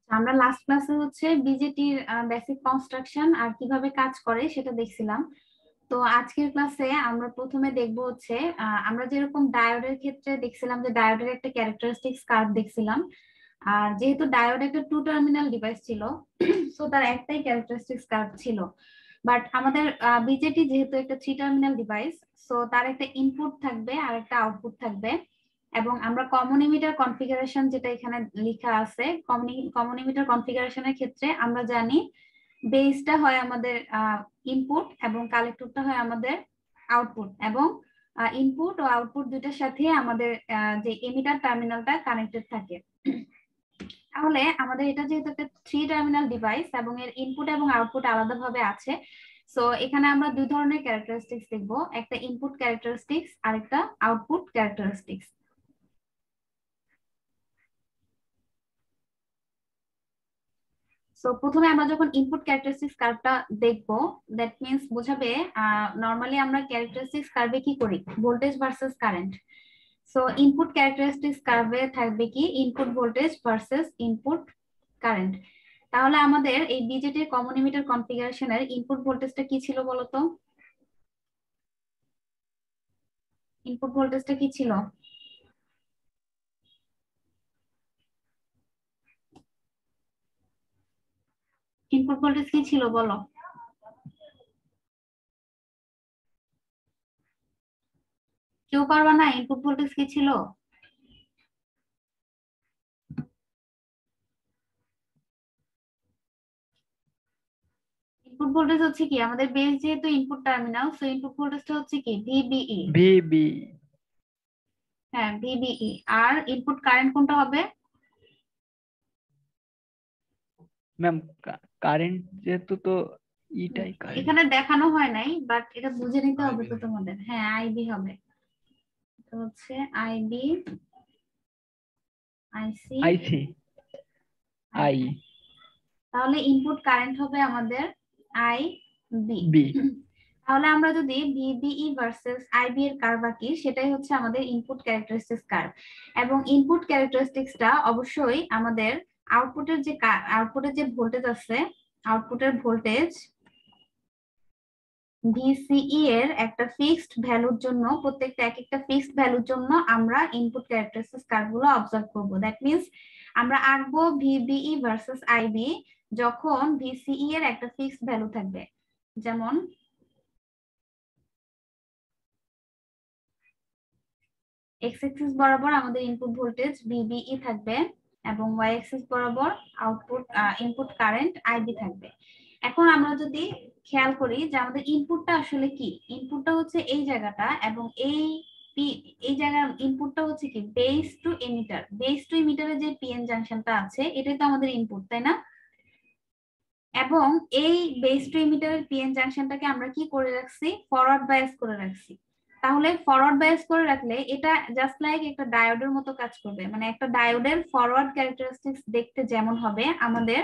আমরা লাস্ট ক্লাসে হচ্ছে বিজেটির বেসিক কনস্ট্রাকশন আর কিভাবে কাজ করে সেটা দেখছিলাম। তো আজকের ক্লাসে আমরা প্রথমে দেখবো হচ্ছে আমরা যেরকম ডায়োডের ক্ষেত্রে দেখছিলাম যে ডায়োডের একটা ক্যারেক্টারিস্টিক্স কার্ভ দেখছিলাম। আর যেহেতু ডায়োড একটা টু টার্মিনাল ডিভাইস ছিল, সো তার একটাই ক্যারেক্টারিস্টিক্স কার্ভ ছিল। বাট আমাদের বিজেটি যেহেতু একটা থ্রি টার্মিনাল ডিভাইস, সো তার একটা ইনপুট থাকবে আর একটা আউটপুট থাকবে। এবং আমরা কমন ইমিটার কনফিগারেশন যেটা এখানে লেখা আছে, কমন ইমিটার কনফিগারেশনের ক্ষেত্রে আমরা জানি বেসটা হয় আমাদের ইনপুট এবং কালেক্টরটা হয় আমাদের আউটপুট, এবং ইনপুট ও আউটপুট দুইটার সাথে আমাদের যে এমিটার টার্মিনালটা কানেক্টেড থাকে। তাহলে আমাদের এটা যেহেতু একটা থ্রি টার্মিনাল ডিভাইস এবং এর ইনপুট এবং আউটপুট আলাদাভাবে আছে, সো এখানে আমরা দুই ধরনের ক্যারেক্টারিস্টিক্স দেখবো, একটা ইনপুট ক্যারেক্টারিস্টিক্স আর একটা আউটপুট ক্যারেক্টারিস্টিক্স। সো প্রথমে আমরা যখন ইনপুট ক্যারেক্টারিস্টিক্স কার্ভটা দেখবো, দ্যাট মিন্স বোঝাবে নরমালি আমরা ক্যারেক্টারিস্টিক্স কার্ভে কি করি, voltage versus current. So input characteristics কার্ভে থাকবে কি input voltage versus input current. তাহলে আমাদের এই বিজেটির কমন ইমিটার কনফিগারেশনের ইনপুট ভোল্টেজটা কি ছিল বলতো? ইনপুট ভোল্টেজটা কি ছিল? ইনপুট ভোল্টেজ কি ছিল বলো? কেউ পারবা না? ইনপুট ভোল্টেজ কি ছিল? ইনপুট ভোল্টেজ হচ্ছে কি আমাদের বেস যেহেতু ইনপুট টার্মিনাল, সো ইনপুট ভোল্টেজটা হচ্ছে কি ভিবিই। ভিবি। হ্যাঁ, ভিবিই। আর ইনপুট কারেন্ট কোনটা হবে? ম্যাম কারেন্ট যেহেতু তো ইটাই কারেন্ট। এখানে দেখানো হয় নাই, বাট এটা বুঝে নিতে হবে তো তোমাদের। হ্যাঁ, আইবি হবে। তো হচ্ছে আইবি, আইসি, আইসি। আই তাহলে ইনপুট কারেন্ট হবে আমাদের আই বি। বি। তাহলে আমরা যদি ভিবিই ভার্সেস আইবি এর কার্ভ আঁকি, সেটাই হচ্ছে আমাদের ইনপুট ক্যারেক্টারিস্টিক্স কার্ভ। এবং ইনপুট ক্যারেক্টারিস্টিক্সটা অবশ্যই আমাদের আউটপুটের যে ভোল্টেজ আছে, আউটপুটের ভোল্টেজ ভিসিই এর একটা ফিক্সড ভ্যালুর জন্য, প্রত্যেকটা এক একটা ফিক্সড ভ্যালুর জন্য আমরা ইনপুট ক্যারেক্টারিস্টিক্স কার্ভ গুলো অবজার্ভ করব। দ্যাট মিন্স আমরা আঁকবো ভিবিই ভার্সেস আইবি যখন ভিসিই এর একটা ফিক্সড ভ্যালু থাকবে। যেমন এক্স অ্যাক্সিস বরাবর আমাদের ইনপুট ভোল্টেজ ভিবিই থাকবে এবং ওয়াই অ্যাক্সিস বরাবর আউটপুট ইনপুট কারেন্ট আইবি থাকবে। এখন আমরা যদি খেয়াল করি যে আমাদের ইনপুটটা আসলে কি, ইনপুটটা হচ্ছে এই জায়গাটা, এবং এই জায়গার ইনপুটটা হচ্ছে কি base to emitter. Base to এমিটারের যে পিএন জাংশনটা আছে, এটাই তো আমাদের ইনপুট, তাই না? এবং এই বেস টু এমিটারের পিএন জাংশনটাকে আমরা কি করে রাখছি, ফরওয়ার্ড বায়াস করে রাখছি। তাহলে ফরওয়ার্ড বায়াস করে রাখলে এটা জাস্ট লাইক একটা ডায়োডের মতো কাজ করবে। মানে একটা ডায়োডের ফরওয়ার্ড ক্যারেক্টারিস্টিক্স দেখতে যেমন হবে, আমাদের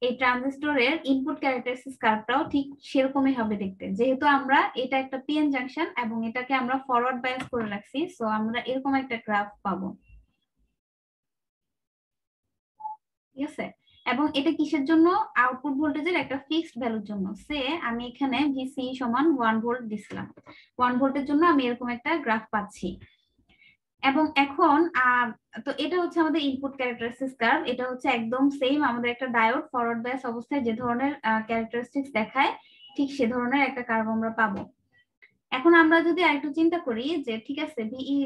এই ট্রানজিস্টরের ইনপুট ক্যারেক্টারিস্টিক্স কার্ভটাও ঠিক সেরকমই হবে দেখতে। যেহেতু আমরা এটা একটা পিএন জাংশন এবং এটাকে আমরা ফরওয়ার্ড বায়াস করে রাখছি, সো আমরা এরকম একটা গ্রাফ পাবো। ঠিক আছে? এবং এটা কিসের জন্য? আউটপুট ভোল্টেজের একটা ফিক্সড ভ্যালুর জন্য। সে আমি এখানে ভিসি সমান 1 ভোল্ট দিছিলাম, 1 ভোল্টের জন্য আমি এরকম একটা গ্রাফ পাচ্ছি। এবং এখন তো এটা হচ্ছে আমাদের ইনপুট ক্যারেক্টারিস্টিক্স কার্ভ। এটা হচ্ছে একদম সেম আমাদের একটা ডায়োড ফরওয়ার্ড বায়াস অবস্থায় যে ধরনের ক্যারেক্টারিস্টিক্স দেখায়, ঠিক সে ধরনের একটা কার্ভ আমরা পাবো। এখন আমরা যদি আরেকটু চিন্তা করি যে ঠিক আছে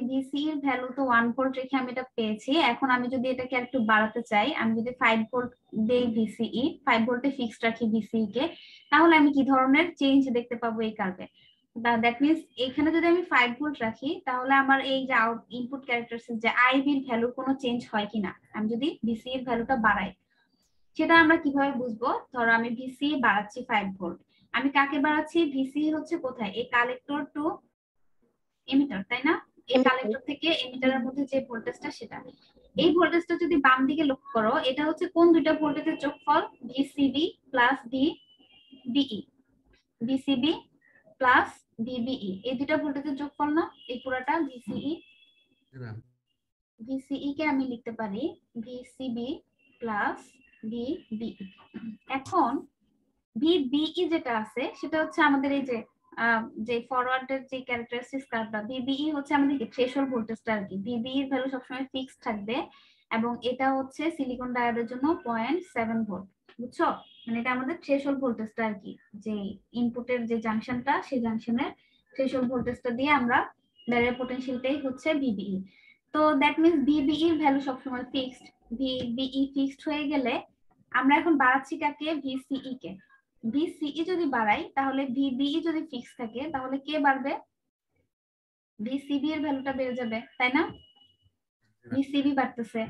ভিসি এর ভ্যালু তো 1 ভোল্ট রেখে আমি এটা পেয়েছি, এখন আমি যদি এটাকে একটু বাড়াতে চাই, আমি যদি 5 ভোল্ট দেই ভিসিই, 5 ভোল্টে ফিক্সড রাখি ভিসিই কে, তাহলে আমি কি ধরনের চেঞ্জ দেখতে পাবো এই কার্ভে? দ্যাট মিন্স এখানে যদি আমি 5 ভোল্ট রাখি, তাহলে আমার এই যে ইনপুট ক্যারেক্টারিস্টিক্স যে আইবি এর ভ্যালু কোনো চেঞ্জ হয় কিনা, আমি যদি ভিসি এর ভ্যালুটা বাড়াই, সেটা আমরা কিভাবে বুঝবো? ধরো আমি ভিসি বাড়াচ্ছি 5 ভোল্ট, আমি কাকে বাড়াচ্ছি? ভিসি হচ্ছে কোথায়, এই কালেক্টর টু এমিটার, তাই না? এই কালেক্টর থেকে এমিটারের মধ্যে যে ভোল্টেজটা, সেটা এই ভোল্টেজটা যদি বাম দিকে লক্ষ্য করো, এটা হচ্ছে কোন দুইটা ভোল্টেজের যোগফল? VCB plus VBE, VCB plus VBE, এই দুইটা ভোল্টেজের যোগফল না? এই পুরাটা ভিসিই। ভিসিই কে আমি লিখতে পারি ভিসিবি প্লাস VBE। এখন VBE যেটা আছে সেটা হচ্ছে আমাদের এই যে ফরওয়ার্ডের যে ক্যারেক্টারিস্টিক্স কার্ভটা, VBE হচ্ছে আমাদের কি থ্রেশহোল্ড ভোল্টেজটা আর কি। VBE এর ভ্যালু সবসময় ফিক্সড থাকবে এবং এটা হচ্ছে সিলিকন ডায়োডের জন্য 0.7 ভোল্ট, বুঝছো? মানে এটা আমাদের থ্রেশহোল্ড ভোল্টেজটা আর কি, যে ইনপুটের যে জাংশনটা সেই জাংশনের থ্রেশহোল্ড ভোল্টেজটা দিয়ে আমরা ব্যারিয়ার পটেনশিয়ালটাই হচ্ছে VBE। তো দ্যাট মিন্স VBE এর ভ্যালু সবসময় ফিক্সড। VBE ফিক্সড হয়ে গেলে আমরা এখন বাড়াচ্ছি কাকে? VCE কে। VCE যদি বাড়াই তাহলে VBE যদি ফিক্স থাকে তাহলে কে বাড়বে? VCB এর ভ্যালুটা বেড়ে যাবে, তাই না? VCB বাড়তেছে।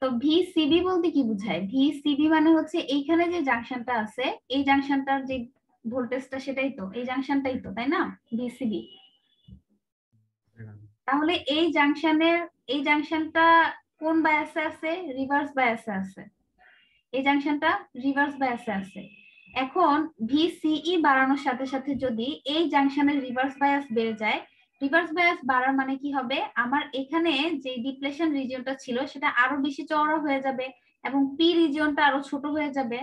তো VCB বলতে কি বোঝায়? VCB মানে হচ্ছে এইখানে যে জাংশনটা আছে এই জাংশনটার যে ভোল্টেজটা সেটাই তো, এই জাংশনটাই তো, তাই না? VCB। তাহলে এই জাংশনটা কোন বায়াসে আছে? রিভার্স বায়াসে আছে। এই জাংশনটা রিভার্স বায়াসে আছে। এখন VCE বাড়ানোর সাথে সাথে যদি এই জাংশনের রিভার্স বায়াস বেড়ে যায়, রিভার্স বায়াস বাড়ার মানে কি হবে? আমার এখানে যে ডিপ্লেশন রিজিয়নটা ছিল সেটা আরো বেশি চওড়া হয়ে যাবে এবং পি রিজিয়নটা আরো ছোট হয়ে যাবে।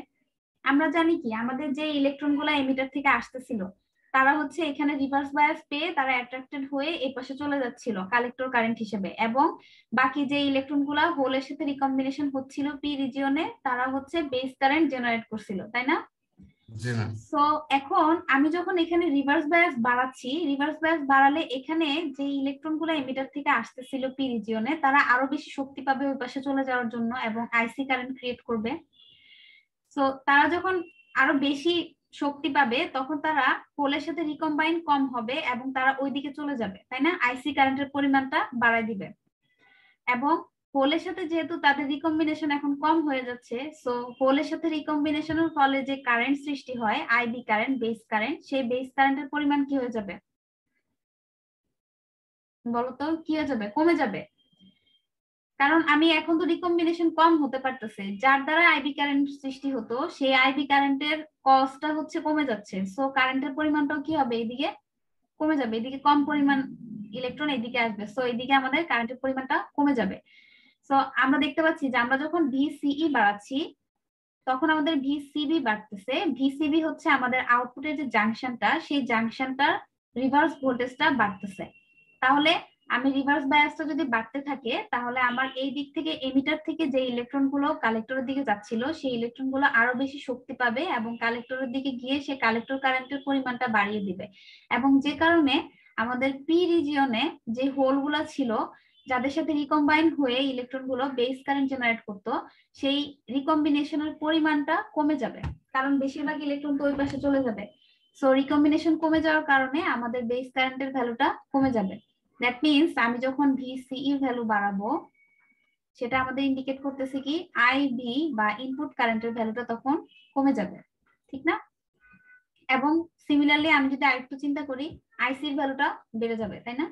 আমরা জানি কি আমাদের যে ইলেকট্রনগুলো এমিটার থেকে আসতেছিল তারা হচ্ছে এখানে রিভার্স বায়াস পেয়ে তারা অ্যাট্রাক্টেড হয়ে এই পাশে চলে যাচ্ছিল কালেক্টর কারেন্ট হিসেবে, এবং বাকি যে ইলেকট্রনগুলো হোলের সাথে রিকম্বিনেশন হচ্ছিল পি রিজিয়নে তারা হচ্ছে বেস কারেন্ট জেনারেট করছিল, তাই না? সো এখন আমি যখন এখানে রিভার্স বায়াস বাড়াচ্ছি, রিভার্স বায়াস বাড়ালে এখানে যে ইলেকট্রনগুলো এমিটার থেকে আসতেছিল পি রিজিয়নে তারা আরো বেশি শক্তি পাবে ওই পাশে চলে যাওয়ার জন্য এবং আইসি কারেন্ট ক্রিয়েট করবে। সো তারা যখন আরো বেশি শক্তি পাবে তখন তারা হোলের সাথে রিকম্বাইন কম হবে এবং তারা ওইদিকে চলে যাবে, তাই না? আইসি কারেন্টের পরিমাণটা বাড়ায় দিবে। এবং হোলের সাথে যেহেতু তাদের রিকম্বিনেশন এখন কম হয়ে যাচ্ছে, সো হোলের সাথে রিকম্বিনেশনের ফলে যে কারেন্ট সৃষ্টি হয় আইবি কারেন্ট, বেস কারেন্ট, সেই বেস কারেন্টের পরিমাণ কি হয়ে যাবে বলতো? কি হয়ে যাবে? কমে যাবে। কারণ আমি এখন তো রিকম্বিনেশন কম হতে পারতেছে, যার দ্বারা আইবি কারেন্ট সৃষ্টি হতো সেই আইবি কারেন্টের কস্টটা হচ্ছে কমে যাচ্ছে। সো কারেন্টের পরিমাণটাও কি হবে? এদিকে কমে যাবে, এদিকে কম পরিমাণ ইলেকট্রন এদিকে আসবে, সো এদিকে আমাদের কারেন্টের পরিমাণটা কমে যাবে। সো আমরা দেখতে পাচ্ছি যে আমরা যখন VCE বাড়াচ্ছি তখন আমাদের VCB বাড়তেছে। VCB হচ্ছে আমাদের আউটপুটের যে জাংশনটা সেই জাংশনটার রিভার্স ভোল্টেজটা বাড়তেছে। তাহলে আমি রিভার্স বায়াসটা যদি বাড়তে থাকে তাহলে আমার এই দিক থেকে এমিটার থেকে যে ইলেকট্রন গুলো কালেক্টরের দিকে যাচ্ছিল সেই ইলেকট্রন গুলো আরো বেশি শক্তি পাবে এবং কালেক্টরের দিকে গিয়ে সে কালেক্টর কারেন্টের পরিমাণটা বাড়িয়ে দিবে, এবং যে কারণে আমাদের পি রিজিয়নে যে হোল গুলা ছিল যাদের সাথে রিকম্বাইন হয়ে ইলেকট্রন গুলো বেস কারেন্ট জেনারেট করতো সেই রিকম্বিনেশনের পরিমাণটা কমে যাবে, কারণ বেশিরভাগ ইলেকট্রন তো ওই পাশে চলে যাবে। সো রিকম্বিনেশন কমে যাওয়ার কারণে আমাদের বেস কারেন্টের ভ্যালুটা কমে যাবে। দ্যাট মিন্স আমি যখন VCE ভ্যালু বাড়াবো সেটা আমাদের ইন্ডিকেট করতেছে কি আইবি বা ইনপুট কারেন্টের ভ্যালুটা তখন কমে যাবে, ঠিক না? এবং সিমিলারলি আমি যদি আরেকটু চিন্তা করি আইসির ভ্যালুটা বেড়ে যাবে, তাই না?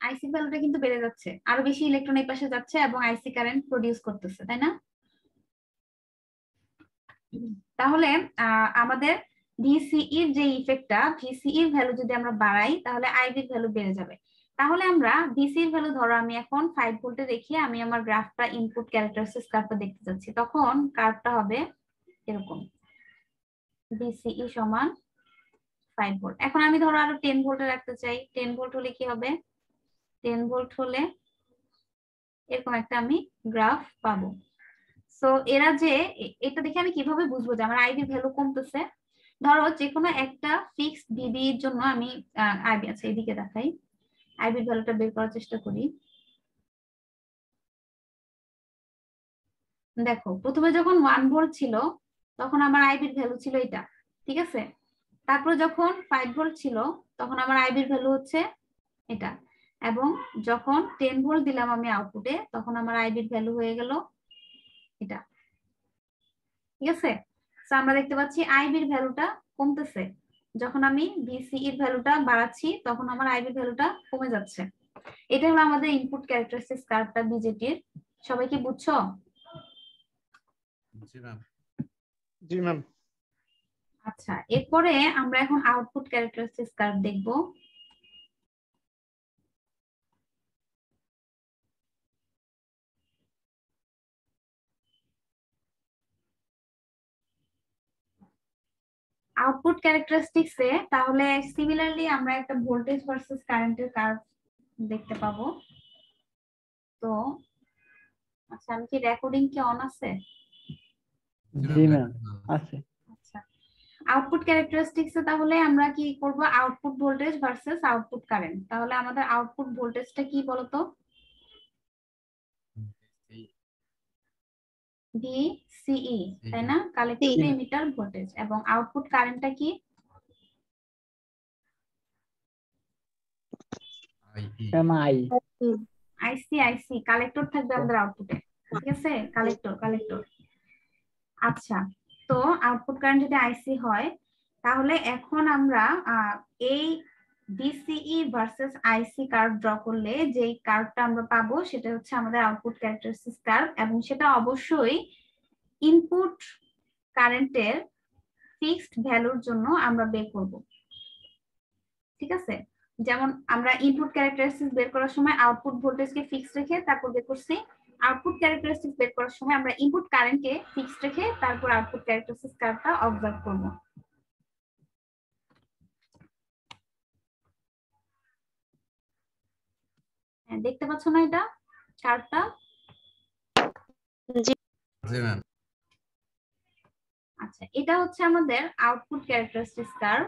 আইসি ভ্যালুটা কিন্তু বেড়ে যাচ্ছে, আরো বেশি ইলেকট্রন এই পাশে যাচ্ছে এবং আইসি কারেন্ট প্রডিউস করতেছে, তাই না? তাহলে আমাদের VCE এর যে ইফেক্টটা, VCE এর ভ্যালু যদি আমরা বাড়াই তাহলে আইবি এর ভ্যালু বেড়ে যাবে। তাহলে আমরা VCE এর ভ্যালু ধরো আমি এখন 5 ভোল্টে রেখে আমি আমার গ্রাফটা ইনপুট ক্যারেক্টারিস্টিক্স কার্ভটা দেখতে যাচ্ছি, তখন কার্ভটা হবে এরকম, VCE সমান 5 ভোল্ট। এখন আমি ধরো আরো 10 ভোল্টে রাখতে চাই, 10 ভোল্ট হলে কি হবে? 10 ভোল্ট হলে এরকম একটা আমি গ্রাফ পাবো। সো এরা যে এটা দেখে আমি কিভাবে বুঝবো যে আমার আইবি ভ্যালু কমতেছে? ধরো যে কোনো একটা ফিক্সড ভিবি এর জন্য আমি আইবি আছে এদিকে দেখাই, আইবি ভ্যালুটা বের করার চেষ্টা করি। দেখো প্রথমে যখন 1 ভোল্ট ছিল তখন আমার আইবির ভ্যালু ছিল এটা, ঠিক আছে? তারপর যখন 5 ভোল্ট ছিল তখন আমার আইবির ভ্যালু হচ্ছে এটা, এবং যখন 10 ভোল্ট দিলাম আমি আউটপুটে তখন আমার আইবির ভ্যালু হয়ে গেল এটা, ঠিক আছে? তো আমরা দেখতে পাচ্ছি আইবির ভ্যালুটা কমতেছে, যখন আমি VCE এর ভ্যালুটা বাড়াচ্ছি তখন আমার আইবির ভ্যালুটা কমে যাচ্ছে। এটা হলো আমাদের ইনপুট ক্যারেক্টারিস্টিক্স কার্ভটা বিজেটির। সবাই কি বুঝছো? জি ম্যাম। আচ্ছা, এরপরে আমরা এখন আউটপুট ক্যারেক্টারিস্টিক্স কার্ভ দেখব। আউটপুট ক্যারেক্টারিস্টিক্সে তাহলে সিমিলারলি আমরা একটা ভোল্টেজ ভার্সেস কারেন্টের কার্ভ দেখতে পাবো। তো আচ্ছা, আমি কি রেকর্ডিং কি অন আছে? জি ম্যাম আছে। আচ্ছা, আউটপুট ক্যারেক্টারিস্টিক্সে তাহলে আমরা কি করব, output voltage versus output current. তাহলে আমাদের আউটপুট ভোল্টেজটা কি বলতো? ভিসিই, তাই না? Collector two emitter voltage. এবং আউটপুট কারেন্টটা কি? Ma'am I. আইসি কালেক্টর থাকবে আমাদের আউটপুটে, ঠিক আছে? কালেক্টর। আচ্ছা, তো আউটপুট কারেন্ট যদি আইসি হয়, তাহলে এখন আমরা এই ভিসিই ভার্সেস আইসি কার্ভ ড্র করলে যেই কার্ভটা আমরা পাবো সেটা হচ্ছে আমাদের আউটপুট ক্যারেক্টারিস্টিক্স কার্ভ, এবং সেটা অবশ্যই ইনপুট কারেন্টের ফিক্সড ভ্যালুর জন্য আমরা বের করব, ঠিক আছে? যেমন আমরা ইনপুট ক্যারেক্টারিস্টিক্স বের করার সময় আউটপুট ভোল্টেজকে ফিক্সড রেখে তারপর বের করছি, আউটপুট ক্যারেক্টারিস্টিক্স বের করার সময় আমরা ইনপুট কারেন্টকে ফিক্সড রেখে তারপর আউটপুট ক্যারেক্টারিস্টিক্স কার্ভটা অবজার্ভ করব। দেখতে পাচ্ছ না এটা কার্ভটা? জি ম্যাম। আচ্ছা, এটা হচ্ছে আমাদের আউটপুট ক্যারেক্টারিস্টিক্স কার্ভ,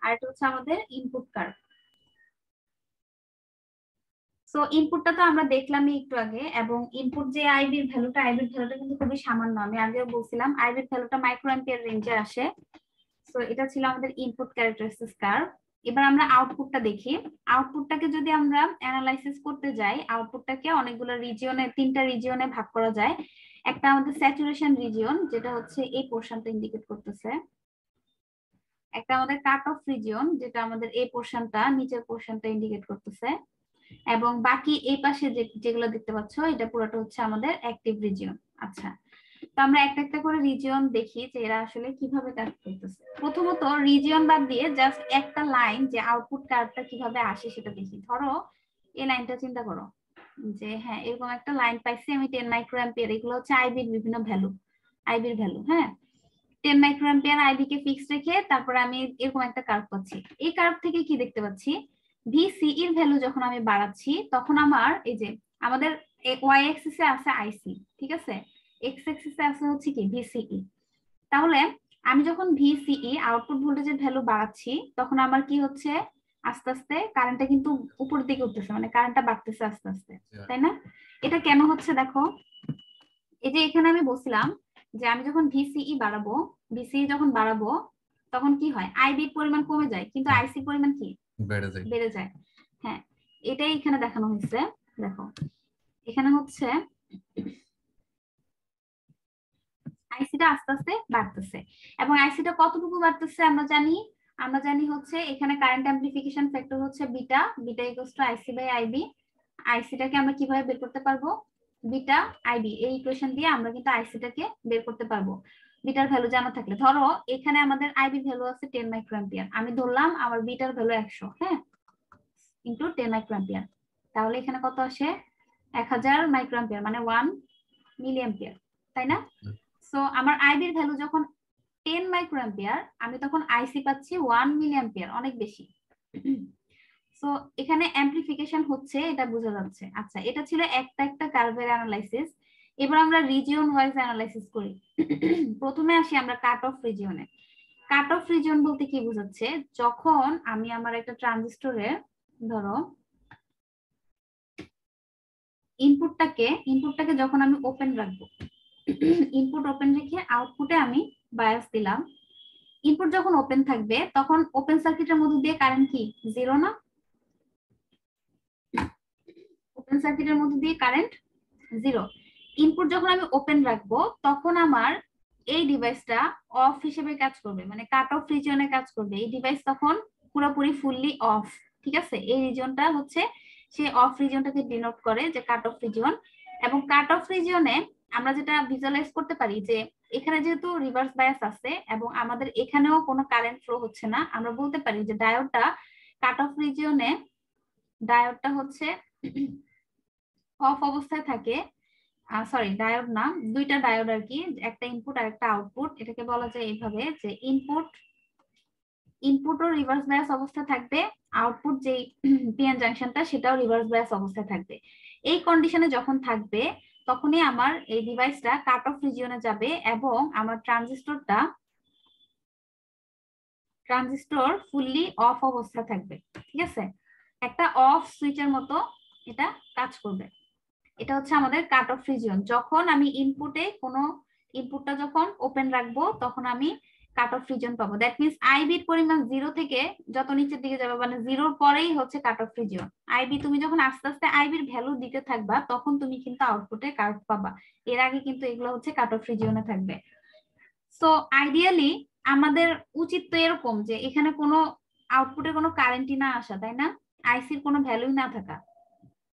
আর এটা হচ্ছে আমাদের ইনপুট কার্ভ। সো ইনপুটটা তো আমরা দেখলামই একটু আগে, এবং ইনপুট যে আইবির ভ্যালুটা কিন্তু খুবই সামান্য। আমি আগেও বলছিলাম আইবির ভ্যালুটা মাইক্রো অ্যাম্পিয়ার রেঞ্জে আসে। সো এটা ছিল আমাদের ইনপুট ক্যারেক্টারিস্টিক্স কার্ভ। এবার আমরা আউটপুটটা দেখি। আউটপুটটাকে যদি আমরা অ্যানালাইসিস করতে যাই, আউটপুটটাকে অনেকগুলো রিজিয়নে, 3টা রিজিয়নে ভাগ করা যায়। একটা আমাদের স্যাচুরেশন রিজিয়ন, যেটা হচ্ছে এই পোরশনটা ইন্ডিকেট করতেছে। একটা আমাদের কাট অফ রিজিয়ন, যেটা আমাদের এই পোরশনটা, নিচের পোরশনটা ইন্ডিকেট করতেছে। এবং বাকি এই পাশে যেগুলো দেখতে পাচ্ছ, এটা পুরোটা হচ্ছে আমাদের অ্যাক্টিভ রিজিয়ন। আচ্ছা, তো আমরা একটা একটা করে রিজিয়ন দেখি যে এরা আসলে কিভাবে কাজ করতেছে। প্রথমত রিজিয়ন বাদ দিয়ে জাস্ট একটা লাইন, যে আউটপুট কার্ভটা কিভাবে আসে সেটা দেখি। ধরো এই লাইনটা চিন্তা করো, যে হ্যাঁ এরকম একটা লাইন পাইছি আমি 10 মাইক্রো অ্যাম্পিয়ার, এগুলো হচ্ছে আইবির বিভিন্ন ভ্যালু, আইবির ভ্যালু। হ্যাঁ, 10 মাইক্রো অ্যাম্পিয়ার আইবি কে ফিক্সড রেখে তারপরে আমি এরকম একটা কার্ভ পাচ্ছি। এই কার্ভ থেকে কি দেখতে পাচ্ছি, ভিসি এর ভ্যালু যখন আমি বাড়াচ্ছি তখন আমার এই যে আমাদের ওয়াই অ্যাক্সিসে আছে আইসি, ঠিক আছে, এক্স অ্যাক্সিসে আছে হচ্ছে কি ভিসিই। তাহলে আমি যখন ভিসিই আউটপুট ভোল্টেজের ভ্যালু বাড়াচ্ছি তখন আমার কি হচ্ছে, আস্তে আস্তে কারেন্টটা কিন্তু উপরের দিকে উঠতেছে, মানে কারেন্টটা বাড়তেছে আস্তে আস্তে, তাই না? এটা কেন হচ্ছে দেখো, এই যে এখানে আমি বলছিলাম যে আমি যখন ভিসিই যখন বাড়াবো তখন কি হয়, আইবির পরিমাণ কমে যায় কিন্তু আইসির পরিমাণ কি বেড়ে যায়। হ্যাঁ, এটাই এখানে দেখানো হয়েছে। দেখো এখানে হচ্ছে আইসিটা আস্তে আস্তে বাড়তেছে, এবং আইসিটা কতটুকু বাড়তেছে আমরা জানি হচ্ছে এখানে কারেন্ট অ্যাম্প্লিফিকেশন ফ্যাক্টর হচ্ছে beta equals to IC by IB. আইসিটাকে আমরা কিভাবে বের করতে পারবো, বিটা আইবি, এই ইকুয়েশন দিয়ে আমরা কিন্তু আইসিটাকে বের করতে পারবো বিটার ভ্যালু জানা থাকলে। ধরো এখানে আমাদের আইবি ভ্যালু আছে 10 মাইক্রো অ্যাম্পিয়ার, আমি ধরলাম আমার বিটার ভ্যালু 100, হ্যাঁ, ইনটু 10 মাইক্রো অ্যাম্পিয়ার, তাহলে এখানে কত আসে, 1000 মাইক্রো অ্যাম্পিয়ার, মানে 1 মিলি অ্যাম্পিয়ার, তাই না? সো আমার আইবির ভ্যালু যখন 10 মাইক্রো অ্যাম্পিয়ার, আমি তখন আইসি পাচ্ছি 1 মিলি অ্যাম্পিয়ার, অনেক বেশি। সো এখানে অ্যাম্প্লিফিকেশন হচ্ছে, এটা বোঝা যাচ্ছে। আচ্ছা, এটা ছিল একটা একটা কার্ভের অ্যানালাইসিস। এবার আমরা রিজিয়ন ওয়াইজ অ্যানালাইসিস করি। প্রথমে আসি আমরা কাট অফ রিজিয়নে। কাট অফ রিজিয়ন বলতে কি বোঝাচ্ছে, যখন আমি আমার একটা ট্রানজিস্টরে ধরো ইনপুটটাকে যখন আমি ওপেন রাখবো, ইনপুট ওপেন রেখে আউটপুটে আমি বায়াস দিলাম, ইনপুট যখন ওপেন থাকবে তখন ওপেন সার্কিটের মধ্যে দিয়ে কারেন্ট কি জিরো না, ওপেন সার্কিটের মধ্যে দিয়ে কারেন্ট জিরো। ইনপুট যখন আমি ওপেন রাখবো তখন আমার এই ডিভাইসটা অফ হিসেবে কাজ করবে, মানে কাট অফ রিজিয়নে কাজ করবে। এই ডিভাইস তখন পুরোপুরি ফুললি অফ, ঠিক আছে? এই রিজিয়নটা হচ্ছে সেই অফ রিজিয়নটাকে ডিনোট করে, যে কাট অফ রিজিয়ন। এবং কাট অফ রিজিয়নে আমরা যেটা ভিজুয়ালাইজ করতে পারি, যে এখানে যেহেতু রিভার্স বায়াস আছে এবং আমাদের এখানেও কোনো কারেন্ট ফ্লো হচ্ছে না, আমরা বলতে পারি যে ডায়োডটা কাট অফ রিজিয়নে, ডায়োডটা হচ্ছে অফ অবস্থায় থাকে। সরি ডায়োড না, দুইটা ডায়োড আর কি, একটা ইনপুট আর একটা আউটপুট। এটাকে বলা যায় এইভাবে যে ইনপুটও রিভার্স বায়াস অবস্থা থাকবে, আউটপুট যে পিএন জাংশনটা সেটাও রিভার্স বায়াস অবস্থায় থাকবে। এই কন্ডিশনে যখন থাকবে তখনই আমার এই ডিভাইসটা কাট অফ রিজিয়নে যাবে এবং আমার ট্রানজিস্টর ফুললি অফ অবস্থা থাকবে। ঠিক আছে, একটা অফ সুইচের মতো এটা কাজ করবে। এটা হচ্ছে আমাদের কাট অফ রিজিয়ন। যখন আমি ইনপুটটা যখন ওপেন রাখবো তখন আমি কাট অফ রিজিয়ন পাবো। দ্যাট মিনস আইবির পরিমাণ 0 থেকে যত নিচের দিকে যাবে, মানে 0-র পরেই হচ্ছে কাট অফ রিজিয়ন। আইবি তুমি যখন আস্তে আস্তে আইবির ভ্যালু দিতে থাকবা তখন তুমি কিন্তু আউটপুটে কার্ভ পাবা। এর আগে কিন্তু এগুলো হচ্ছে কাট অফ রিজিয়নে থাকবে। সো আইডিয়ালি আমাদের উচিত তো এরকম যে এখানে কোনো আউটপুটে কোনো কারেন্টই না আসা, তাই না? আইসির কোনো ভ্যালুই না থাকা,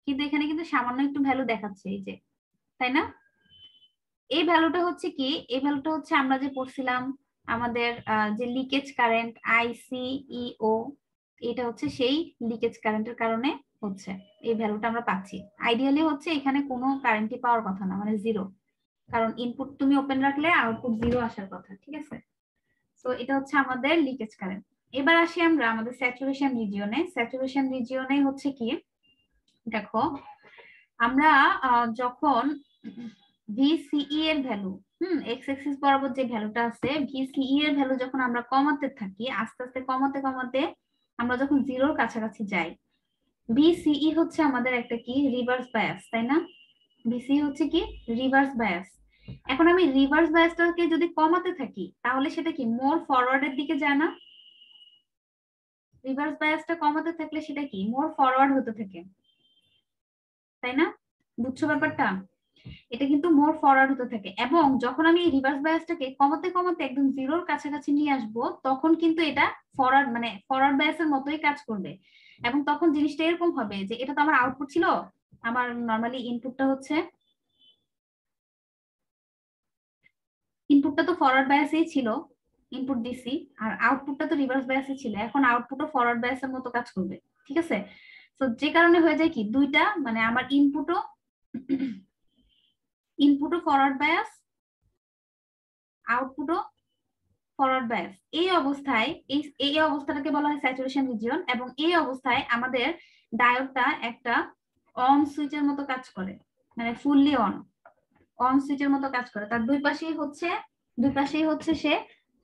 কিন্তু এখানে কিন্তু সামান্য একটু ভ্যালু দেখাচ্ছে এই যে, তাই না? এই ভ্যালুটা হচ্ছে কি, এই ভ্যালুটা হচ্ছে আমরা যে পড়ছিলাম আমাদের যে লিকেজ কারেন্ট আইসিইও, এটা হচ্ছে সেই লিকেজ কারেন্টের কারণে হচ্ছে এই ভ্যালুটা আমরা পাচ্ছি। আইডিয়ালি হচ্ছে এখানে কোনো কারেন্টই পাওয়ার কথা না, মানে 0, কারণ ইনপুট তুমি ওপেন রাখলে আউটপুট 0 আসার কথা। ঠিক আছে, তো এটা হচ্ছে আমাদের লিকেজ কারেন্ট। এবার আসি আমরা আমাদের স্যাচুরেশন রিজিয়নে। স্যাচুরেশন রিজিয়নে হচ্ছে কি, দেখো আমরা যখন ভিসিই এর ভ্যালু এক্স অ্যাক্সিস বরাবর যে ভ্যালুটা আছে ভিসিই এর ভ্যালু যখন আমরা কমাতে থাকি, আস্তে আস্তে কমাতে কমাতে আমরা যখন 0-র কাছাকাছি যাই, ভিসিই হচ্ছে আমাদের একটা কি রিভার্স বায়াস, তাই না? ভিসিই হচ্ছে কি রিভার্স বায়াস। এখন আমি রিভার্স বায়াসটাকে যদি কমাতে থাকি তাহলে সেটা কি মোর ফরওয়ার্ডের দিকে যায় না? রিভার্স বায়াসটা কমাতে থাকলে সেটা কি মোর ফরওয়ার্ড হতে থাকে, তাই না? বুঝছো ব্যাপারটা? এটা কিন্তু মোর ফরওয়ার্ড হতে থাকে এবং যখন আমি এই রিভার্স বায়াসটাকে কমাতে কমাতে একদম 0-র কাছাকাছি নিয়ে আসবো তখন কিন্তু এটা ফরওয়ার্ড মানে ফরওয়ার্ড বায়াসের মতোই কাজ করবে। এবং তখন জিনিসটা এরকম হবে যে এটা তো আমার আউটপুট ছিল, আমার নরমালি ইনপুটটা তো ফরওয়ার্ড বায়াসেই ছিল, ইনপুট দিছি, আর আউটপুটটা তো রিভার্স বায়াসে ছিল। এখন আউটপুটও ফরওয়ার্ড বায়াসের মতো কাজ করবে। ঠিক আছে, তো যে কারণে হয়ে যায় কি দুইটা, মানে আমার ইনপুটও ফরওয়ার্ড বায়াস, আউটপুটও ফরওয়ার্ড বায়াস। এই অবস্থায় এই অবস্থাটাকে বলা হয় স্যাচুরেশন রিজিয়ন এবং এই অবস্থায় আমাদের ডায়োডটা একটা অন সুইচের মতো কাজ করে, মানে ফুললি অন সুইচের মতো কাজ করে। তার দুই পাশেই হচ্ছে সে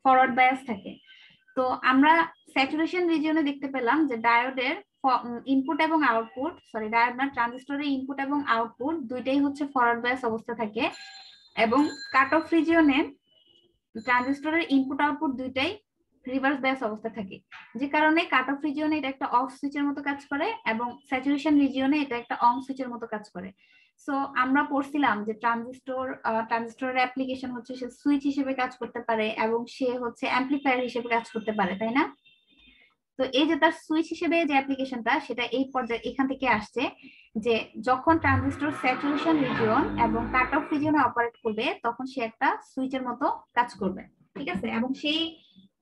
ফরওয়ার্ড বায়াস থাকে। তো আমরা স্যাচুরেশন রিজিয়নে দেখতে পেলাম যে ডায়োডের ইনপুট এবং আউটপুট, সরি ডায়োড না, ট্রানজিস্টরের ইনপুট এবং আউটপুট দুইটাই হচ্ছে ফরওয়ার্ড বায়াস অবস্থা থাকে এবং কাট অফ রিজিয়নে ট্রানজিস্টরের ইনপুট আউটপুট দুইটাই রিভার্স বায়াস অবস্থা থাকে। যে কারণে কাট অফ রিজিয়নে এটা একটা অফ সুইচের মতো কাজ করে এবং স্যাচুরেশন রিজিয়নে এটা একটা অন সুইচের মতো কাজ করে। সো আমরা পড়ছিলাম যে ট্রানজিস্টরের অ্যাপ্লিকেশন হচ্ছে সে সুইচ হিসেবে কাজ করতে পারে এবং সে হচ্ছে অ্যাম্পলিফায়ার হিসেবে কাজ করতে পারে, তাই না? তো এই যে তার সুইচ হিসেবে যে অ্যাপ্লিকেশনটা সেটা এই পর্যায়ে এখান থেকে আসছে যে যখন ট্রানজিস্টর স্যাচুরেশন রিজিয়ন এবং কাট অফ রিজিয়নে অপারেট করবে তখন সে একটা সুইচের মতো কাজ করবে। ঠিক আছে, এবং সেই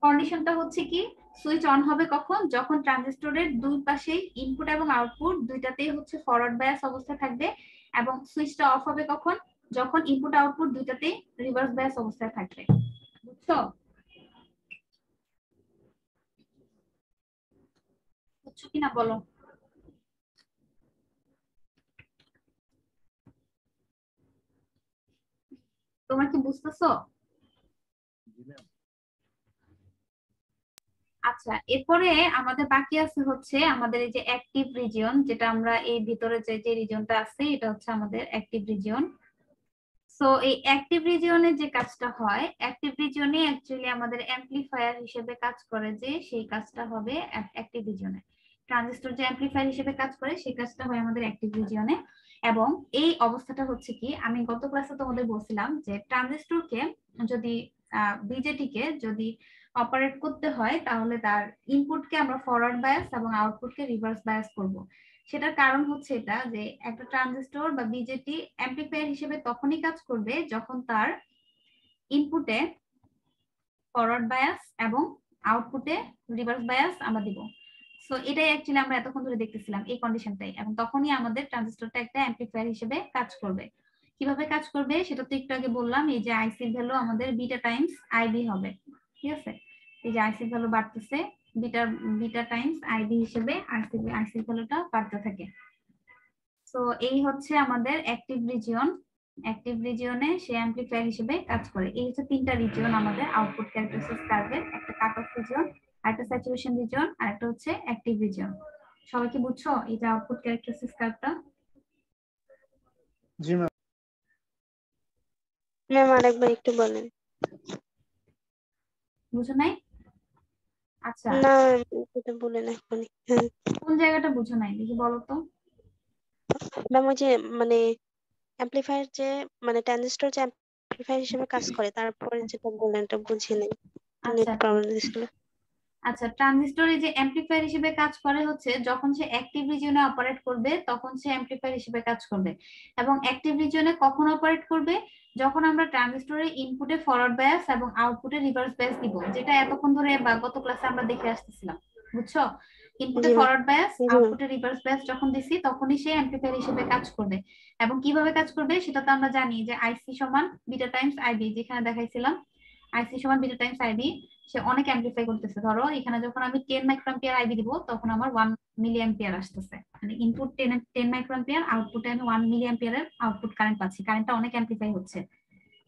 কন্ডিশনটা হচ্ছে কি সুইচ অন হবে কখন, যখন ট্রানজিস্টরের দুই পাশেই ইনপুট এবং আউটপুট দুইটাতেই হচ্ছে ফরওয়ার্ড বায়াস অবস্থা থাকবে, এবং সুইচটা অফ হবে কখন, যখন ইনপুট আউটপুট দুইটাতেই রিভার্স বায়াস অবস্থায় থাকবে। বুঝছো? বুঝছো কিনা বলো? তোমরা কি বুঝতেছো? আচ্ছা, এরপরে আমাদের বাকি আছে হচ্ছে আমাদের এই যে অ্যাক্টিভ রিজিয়ন, যেটা আমরা এই ভিতরে যে রিজিয়নটা আছে এটা হচ্ছে আমাদের অ্যাক্টিভ রিজিয়ন। সো এই অ্যাক্টিভ রিজিয়নে যে কাজটা হয়, অ্যাক্টিভ রিজিয়নে অ্যাকচুয়ালি আমাদের অ্যাম্পলিফায়ার হিসেবে কাজ করে, যে সেই কাজটা হবে অ্যাক্টিভ রিজিয়নে। ট্রানজিস্টর যে অ্যাম্পলিফায়ার হিসেবে কাজ করে সেই কাজটা হয় আমাদের অ্যাক্টিভ রিজিয়নে। এবং এই অবস্থাটা হচ্ছে কি, আমি গত ক্লাসে তোমাদের বলছিলাম যে ট্রানজিস্টরকে যদি বিজেটিকে যদি অপারেট করতে হয় তাহলে তার ইনপুটকে আমরা ফরওয়ার্ড বায়াস এবং আউটপুটকে রিভার্স বায়াস করব। সেটার কারণ হচ্ছে এটা যে একটা ট্রানজিস্টর বা বিজেটি অ্যাম্পলিফায়ার হিসেবে তখনই কাজ করবে যখন তার ইনপুটে ফরওয়ার্ড বায়াস এবং আউটপুটে রিভার্স বায়াস আমরা দিব। সো এটাই অ্যাকচুয়ালি আমরা এতক্ষণ ধরে দেখতেছিলাম এই কন্ডিশনটাই, এবং তখনই আমাদের ট্রানজিস্টরটা একটা অ্যাম্পলিফায়ার হিসেবে কাজ করবে। কিভাবে কাজ করবে সেটা তো একটু আগে বললাম, এই যে আইসির ভ্যালু আমাদের বিটা টাইমস আইবি হবে, ঠিক আছে? এই যে আইসির ভ্যালু বাড়তেছে, বিটা বিটা টাইমস আইবি হিসেবে আইসির ভ্যালুটা বাড়তে থাকে। তো এই হচ্ছে আমাদের অ্যাক্টিভ রিজিয়ন। অ্যাক্টিভ রিজিয়নে সে অ্যাম্পলিফায়ার হিসেবে কাজ করে। এই হচ্ছে তিনটা রিজিয়ন আমাদের আউটপুট ক্যারেক্টারিস্টিক্স কার্ভের, একটা কাট অফ রিজিয়ন, একটা স্যাচুরেশন রিজিয়ন, আর একটা হচ্ছে অ্যাক্টিভ রিজিয়ন। সবাই কি বুঝছো এই যে আউটপুট ক্যারেক্টারিস্টিক্স কার্ভটা? জি ম্যাম। ম্যাম আরেকবার একটু বলেন। বুঝো নাই? আচ্ছা, না এটা বলেন এখনই। কোন জায়গাটা বুঝো নাই দেখি বলো তো। ম্যাম ওই যে মানে অ্যাম্পলিফায়ার যে মানে ট্রানজিস্টর যে অ্যাম্পলিফায়ার হিসেবে কাজ করে, তারপরে যেটা বললেন এটা বুঝি নাই, নেট আচ্ছা প্রবলেম ছিল। আচ্ছা, ট্রানজিস্টর এই যে অ্যাম্পলিফায়ার হিসেবে কাজ করে হচ্ছে যখন সে অ্যাক্টিভ রিজিয়নে অপারেট করবে তখন সে অ্যাম্পলিফায়ার হিসেবে কাজ করবে। এবং অ্যাক্টিভ রিজিয়নে কখন অপারেট করবে? যখন আমরা ট্রানজিস্টরের ইনপুটে ফরওয়ার্ড বায়াস এবং আউটপুটে রিভার্স বায়াস দিব, যেটা এতক্ষণ ধরে বা গত ক্লাসে আমরা দেখে আসতেছিলাম, বুঝছো? ইনপুটে জি ম্যাম। ফরওয়ার্ড বায়াস, জি ম্যাম। আউটপুটে রিভার্স বায়াস যখন দিছি তখনই সে অ্যাম্পলিফায়ার হিসেবে কাজ করবে। এবং কিভাবে কাজ করবে সেটা তো আমরা জানি যে আইসি সমান বিটা টাইমস আইবি, যেখানে দেখাইছিলাম আইসি সমান বিটা টাইমস আইবি। সে অনেক অ্যাম্পলিফাই করতেছে। ধরো এখানে যখন আমি 10 মাইক্রোঅ্যাম্পিয়ার আইবি দিব তখন আমার 1 মিলি অ্যাম্পিয়ার আসতেছে, মানে ইনপুট 10 মাইক্রোঅ্যাম্পিয়ার, আউটপুটে আমি 1 মিলি অ্যাম্পিয়ারের আউটপুট কারেন্ট পাচ্ছি। কারেন্টটা অনেক অ্যাম্পলিফাই হচ্ছে।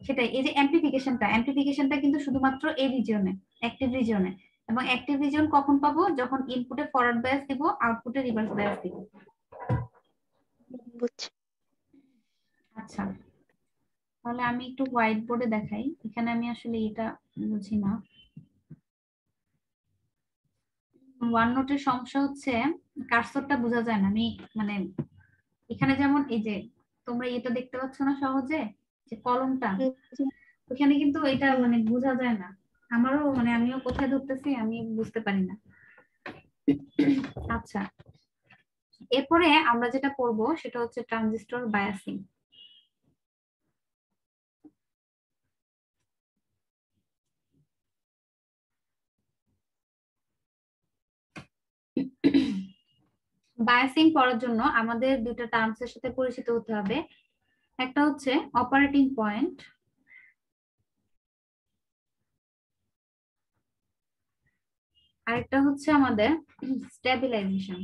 সেটাই, এই যে অ্যাম্পলিফিকেশনটা কিন্তু শুধুমাত্র এই রিজিয়নে, অ্যাক্টিভ রিজিয়নে। এবং অ্যাক্টিভ রিজিয়ন কখন পাবো? যখন ইনপুটে ফরওয়ার্ড বায়াস দিব, আউটপুটে রিভার্স বায়াস দিব। বুঝছি। আচ্ছা, তাহলে আমি একটু হোয়াইট বোর্ডে দেখাই। এখানে আমি আসলে এটা বুঝি না। ওয়ান নোটের সমস্যা হচ্ছে কার্সরটা বোঝা যায় না। আমি মানে এখানে যেমন এই যে তোমরা এটা দেখতে পাচ্ছ না সহজে, যে কলমটা, জি। ওখানে কিন্তু এটা মানে বোঝা যায় না। আমারও মানে আমিও কোথায় ধরতেছি আমি বুঝতে পারি না। আচ্ছা, এরপরে আমরা যেটা করব সেটা হচ্ছে ট্রানজিস্টর বায়াসিং। বায়াসিং করার জন্য আমাদের দুটো টার্মস এর সাথে পরিচিত হতে হবে। একটা হচ্ছে অপারেটিং পয়েন্ট, আরেকটা হচ্ছে আমাদের স্টেবিলাইজেশন।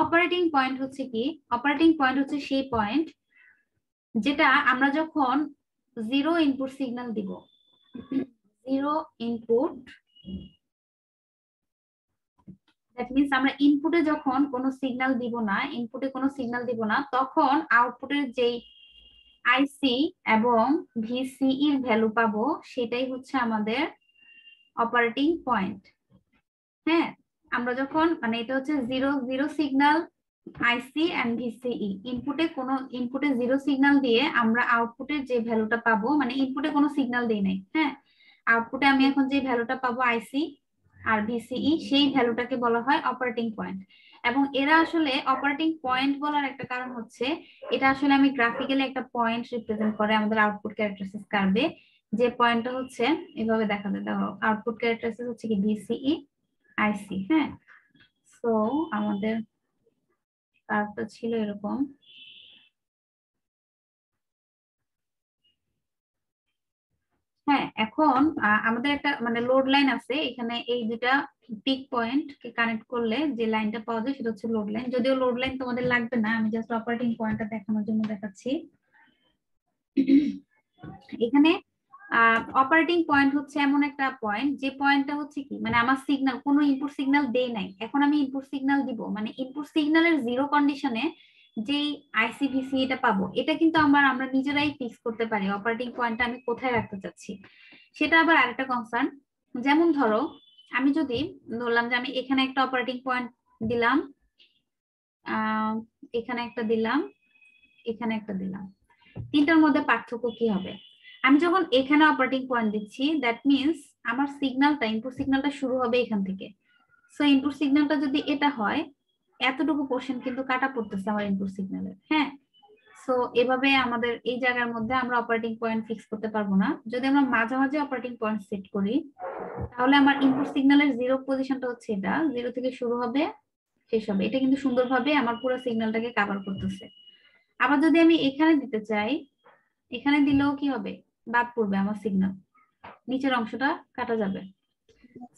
অপারেটিং পয়েন্ট হচ্ছে কি? অপারেটিং পয়েন্ট হচ্ছে সেই পয়েন্ট যেটা আমরা যখন জিরো ইনপুট সিগন্যাল দিব, জিরো ইনপুট, দ্যাট মিন্স আমরা ইনপুটে যখন কোনো সিগন্যাল দিব না, ইনপুটে কোনো সিগন্যাল দিব না, তখন আউটপুটের যেই আইসি এবং ভিসিই এর ভ্যালু পাবো সেটাই হচ্ছে আমাদের অপারেটিং পয়েন্ট। হ্যাঁ, আমরা যখন মানে এটা হচ্ছে zero zero signal IC and VCE, ইনপুটে জিরো সিগন্যাল দিয়ে আমরা আউটপুটের যে ভ্যালুটা পাবো, মানে ইনপুটে কোনো সিগন্যাল দেই নাই, হ্যাঁ, আউটপুটে আমি এখন যে ভ্যালুটা পাবো আইসি আর ভিসিই, সেই ভ্যালুটাকে বলা হয় অপারেটিং পয়েন্ট। এবং এরা আসলে অপারেটিং পয়েন্ট বলার একটা কারণ হচ্ছে এটা আসলে আমি গ্রাফিক্যালি একটা পয়েন্ট রিপ্রেজেন্ট করে আমাদের আউটপুট ক্যারেক্টারিস্টিক্স কার্ভে। যে পয়েন্টটা হচ্ছে এভাবে দেখা যায়, দেখো আউটপুট ক্যারেক্টারিস্টিক্স হচ্ছে কি ভিসিই আইসি। হ্যাঁ, সো আমাদের কার্ভটা ছিল এরকম। হ্যাঁ, এখন আমাদের একটা মানে লোড লাইন আছে এখানে, এই দুটা পিক পয়েন্ট কে কানেক্ট করলে যে লাইনটা পাওয়া যায় সেটা হচ্ছে লোড লাইন। যদিও লোড লাইন তোমাদের লাগবে না, আমি জাস্ট অপারেটিং পয়েন্টটা দেখানোর জন্য দেখাচ্ছি। এখানে অপারেটিং পয়েন্ট হচ্ছে এমন একটা পয়েন্ট যে পয়েন্টটা হচ্ছে কি মানে আমার সিগন্যাল, কোনো ইনপুট সিগন্যাল দেই নাই, এখন আমি ইনপুট সিগন্যাল দিব, মানে ইনপুট সিগন্যালের জিরো কন্ডিশনে যেই আইসিভিসি এটা পাবো, এটা কিন্তু আমরা নিজেরাই ফিক্স করতে পারি অপারেটিং পয়েন্টটা আমি কোথায় রাখতে চাচ্ছি। সেটা আবার আরেকটা কনসার্ন। যেমন ধরো আমি যদি ধরলাম যে আমি এখানে একটা অপারেটিং পয়েন্ট দিলাম, এখানে একটা দিলাম, এখানে একটা দিলাম, তিনটার মধ্যে পার্থক্য কি হবে? আমি যখন এখানে অপারেটিং পয়েন্ট দিচ্ছি দ্যাট মিন্স আমার সিগন্যালটা, ইনপুট সিগন্যালটা শুরু হবে এখান থেকে। সো ইনপুট সিগন্যালটা যদি এটা হয়, এতটুকু পোর্শন কিন্তু কাটা পড়তেছে আমার ইনপুট সিগন্যালের। হ্যাঁ, সো সো এভাবে আমাদের এই জায়গার মধ্যে আমরা অপারেটিং পয়েন্ট ফিক্স করতে পারবো না। যদি আমরা মাঝামাঝি অপারেটিং পয়েন্ট সেট করি তাহলে আমার ইনপুট সিগন্যালের জিরো পজিশনটা হচ্ছে এটা, জিরো থেকে শুরু হবে শেষ হবে। এটা কিন্তু সুন্দরভাবে আমার পুরো সিগন্যালটাকে কভার করতেছে। আবার যদি আমি এখানে দিতে চাই, এখানে দিলেও কি হবে, বাদ পড়বে আমার সিগন্যাল, নিচের অংশটা কাটা যাবে।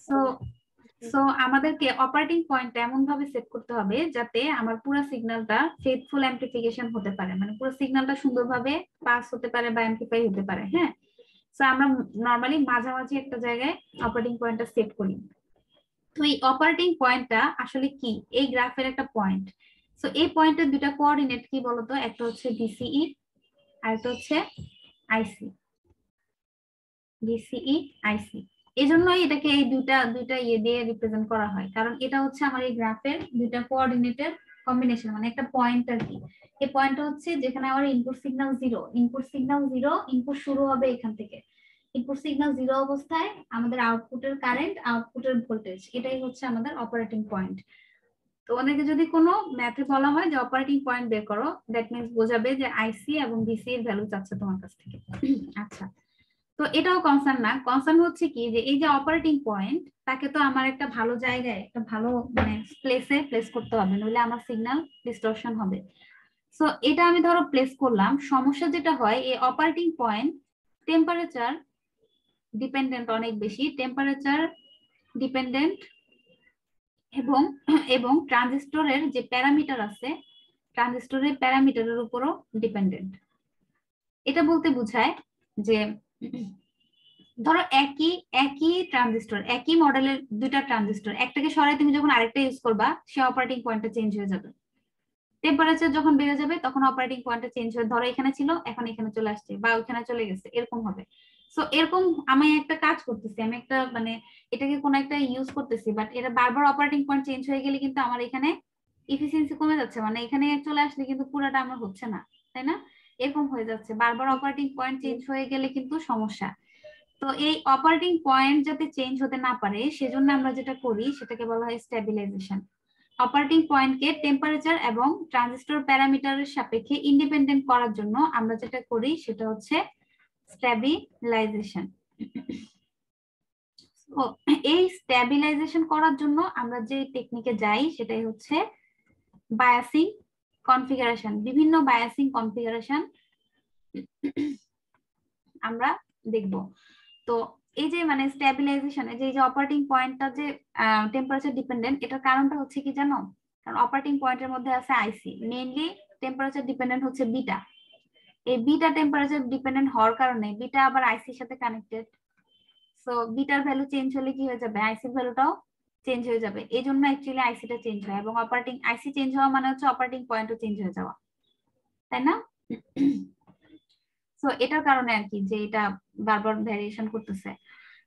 সো সো আমাদেরকে অপারেটিং পয়েন্ট এমন ভাবে সেট করতে হবে যাতে আমার পুরো সিগন্যালটা ফেথফুল অ্যাম্পলিফিকেশন হতে পারে, মানে পুরো সিগন্যালটা সুন্দরভাবে পাস হতে পারে বা অ্যাম্পলিফাই হতে পারে। হ্যাঁ, সো আমরা নরমালি মাঝামাঝি একটা জায়গায় অপারেটিং পয়েন্টটা সেট করি। তো এই অপারেটিং পয়েন্টটা আসলে কি, এই গ্রাফের একটা পয়েন্ট। সো এই পয়েন্টের দুটা কোঅর্ডিনেট কি বলতো, একটা হচ্ছে বিসিই আর একটা হচ্ছে আইসি। বিসিই আইসি, এই জন্যই এটাকে এই দুইটা ইয়ে দিয়ে রিপ্রেজেন্ট করা হয়, কারণ এটা হচ্ছে আমার এই গ্রাফের দুইটা কোঅর্ডিনেটের কম্বিনেশন, মানে একটা পয়েন্ট আর কি। এই পয়েন্টটা হচ্ছে যেখানে আমার ইনপুট সিগন্যাল জিরো, ইনপুট শুরু হবে এখান থেকে। ইনপুট সিগন্যাল জিরো অবস্থায় আমাদের আউটপুটের কারেন্ট, আউটপুটের ভোল্টেজ, এটাই হচ্ছে আমাদের অপারেটিং পয়েন্ট। তো অনেকে যদি কোনো ম্যাথে বলা হয় যে অপারেটিং পয়েন্ট বের করো, দ্যাট মিন্স বোঝাবে যে আইসি এবং বিসি এর ভ্যালু চাচ্ছে তোমার কাছ থেকে। আচ্ছা, তো এটাও কনসার্ন না, কনসার্ন হচ্ছে কি যে এই যে অপারেটিং পয়েন্ট, তাকে তো আমার একটা ভালো জায়গায়, একটা ভালো মানে প্লেসে প্লেস করতে হবে, নইলে আমার সিগন্যাল ডিস্টরশন হবে। সো এটা আমি ধরো প্লেস করলাম। সমস্যা যেটা হয়, এই অপারেটিং পয়েন্ট টেম্পারেচার ডিপেন্ডেন্ট, অনেক বেশি টেম্পারেচার ডিপেন্ডেন্ট, এবং এবং ট্রানজিস্টরের যে প্যারামিটার আছে, ট্রানজিস্টরের প্যারামিটারের উপরও ডিপেন্ডেন্ট। এটা বলতে বোঝায় যে ধরো একই ট্রানজিস্টর, একই মডেলের দুইটা ট্রানজিস্টর, একটাকে সরাই তুমি যখন আরেকটা ইউজ করবা, সে অপারেটিং পয়েন্টটা চেঞ্জ হয়ে যাবে। টেম্পারেচার যখন বেড়ে যাবে তখন অপারেটিং পয়েন্টটা চেঞ্জ হয়ে, ধরো এখানে ছিল এখন এখানে চলে আসছে বা ওখানে চলে গেছে, এরকম হবে। সো এরকম আমি একটা কাজ করতেছি, আমি একটা মানে এটাকে কোনো একটা ইউজ করতেছি, বাট এটা বারবার অপারেটিং পয়েন্ট চেঞ্জ হয়ে গেলে কিন্তু আমার এখানে এফিসিয়েন্সি কমে যাচ্ছে, মানে এখানে চলে আসলে কিন্তু পুরাটা আমার হচ্ছে না, তাই না? এরকম হয়ে যাচ্ছে, বারবার অপারেটিং পয়েন্ট চেঞ্জ হয়ে গেলে কিন্তু সমস্যা। তো এই অপারেটিং পয়েন্ট যাতে চেঞ্জ হতে না পারে সেজন্য আমরা যেটা করি সেটাকে বলা হয় স্ট্যাবিলাইজেশন। অপারেটিং পয়েন্টকে টেম্পারেচার এবং ট্রানজিস্টর প্যারামিটারের সাপেক্ষে ইন্ডিপেন্ডেন্ট করার জন্য আমরা যেটা করি সেটা হচ্ছে স্ট্যাবিলাইজেশন। তো এই স্ট্যাবিলাইজেশন করার জন্য আমরা যে টেকনিকে যাই সেটাই হচ্ছে বায়াসিং কনফিগারেশন। বিভিন্ন বায়াসিং কনফিগারেশন আমরা দেখব। তো এই যে মানে স্ট্যাবিলাইজেশনে যে অপারেটিং পয়েন্টটা যে টেম্পারেচার ডিপেন্ডেন্ট, এটার কারণটা হচ্ছে কি জানো? কারণ অপারেটিং পয়েন্টের মধ্যে আছে আইসি, মেইনলি টেম্পারেচার ডিপেন্ডেন্ট হচ্ছে বিটা। এই বিটা টেম্পারেচার ডিপেন্ডেন্ট হওয়ার কারণে বিটা আবার আইসির সাথে connected. So bitter value change হলে কি হয়ে যাবে, আইসির ভ্যালুটাও চেঞ্জ হয়ে যাবে। এই জন্য অ্যাকচুয়ালি আইসিটা চেঞ্জ হয়, এবং অপারেটিং আইসি চেঞ্জ হওয়া মানে হচ্ছে অপারেটিং পয়েন্টও চেঞ্জ হয়ে যাওয়া, তাই না? সো এটার কারণে আর কি যে এটা বারবার ভ্যারিয়েশন করতেছে।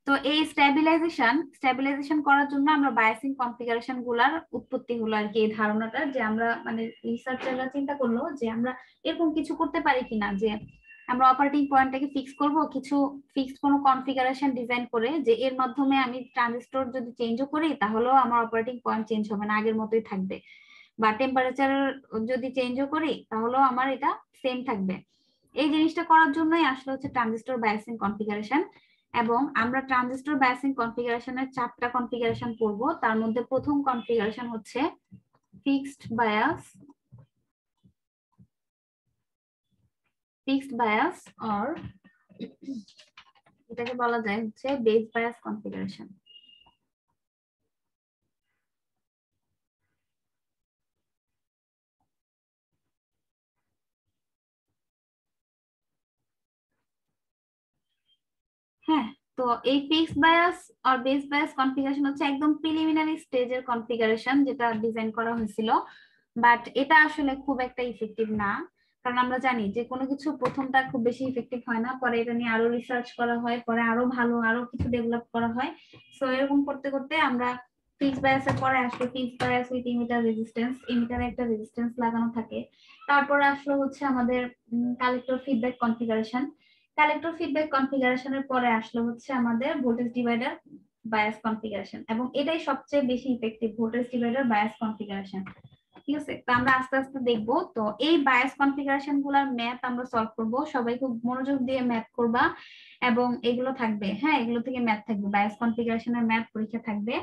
তো এই স্ট্যাবিলাইজেশন করার জন্য আমরা বায়াসিং কনফিগারেশন গুলার উৎপত্তি হলো আর কি, এই ধারণাটা যে আমরা মানে রিসার্চাররা চিন্তা করলো যে আমরা এরকম কিছু করতে পারি কিনা যে আমরা অপারেটিং পয়েন্টটাকে ফিক্স করব কিছু ফিক্সড কোনো কনফিগারেশন ডিজাইন করে, যে এর মাধ্যমে আমি ট্রানজিস্টর যদি চেঞ্জও করি তাহলেও আমার অপারেটিং পয়েন্ট চেঞ্জ হবে না, আগের মতোই থাকবে, বা টেম্পারেচার যদি চেঞ্জও করি তাহলেও আমার এটা সেম থাকবে। এই জিনিসটা করার জন্যই আসলে হচ্ছে ট্রানজিস্টর বায়াসিং কনফিগারেশন। এবং আমরা ট্রানজিস্টর বায়াসিং কনফিগারেশনের 4টা কনফিগারেশন পড়ব। তার মধ্যে প্রথম কনফিগারেশন হচ্ছে ফিক্সড বায়াস অর এটাকে বলা যায় হচ্ছে বেস বায়াস কনফিগারেশন। হ্যাঁ, তো এই ফিক্সড বায়াস আর বেস বায়াস কনফিগারেশন হচ্ছে একদম প্রিলিমিনারি স্টেজের কনফিগারেশন যেটা ডিজাইন করা হয়েছিল, বাট এটা আসলে খুব একটা ইফেক্টিভ না। কারণ আমরা জানি যে কোনো কিছু প্রথমটা খুব বেশি ইফেক্টিভ হয় না, পরে এটা নিয়ে আরো রিসার্চ করা হয়, পরে আরো ভালো আরো কিছু ডেভেলপ করা হয়। সো এরকম করতে করতে আমরা ফিক্সড বায়াসের পরে আসলো fixed bias with emitter resistance, ইমিটারে একটা রেজিস্ট্যান্স লাগানো থাকে। তারপরে আসলো হচ্ছে আমাদের collector feedback configuration. Collector feedback কনফিগারেশনের পরে আসলো হচ্ছে আমাদের ভোল্টেজ ডিভাইডার বায়াস কনফিগারেশন, এবং এটাই সবচেয়ে বেশি effective, voltage divider bias configuration. ঠিক আছে, তো আমরা আস্তে আস্তে দেখবো। তো এই বায়াস কনফিগারেশন গুলার ম্যাথ আমরা সলভ করব, সবাই খুব মনোযোগ দিয়ে ম্যাথ করবা এবং এগুলো থাকবে, হ্যাঁ এগুলো থেকে ম্যাথ থাকবে, বায়াস কনফিগারেশনের ম্যাথ পরীক্ষা থাকবে।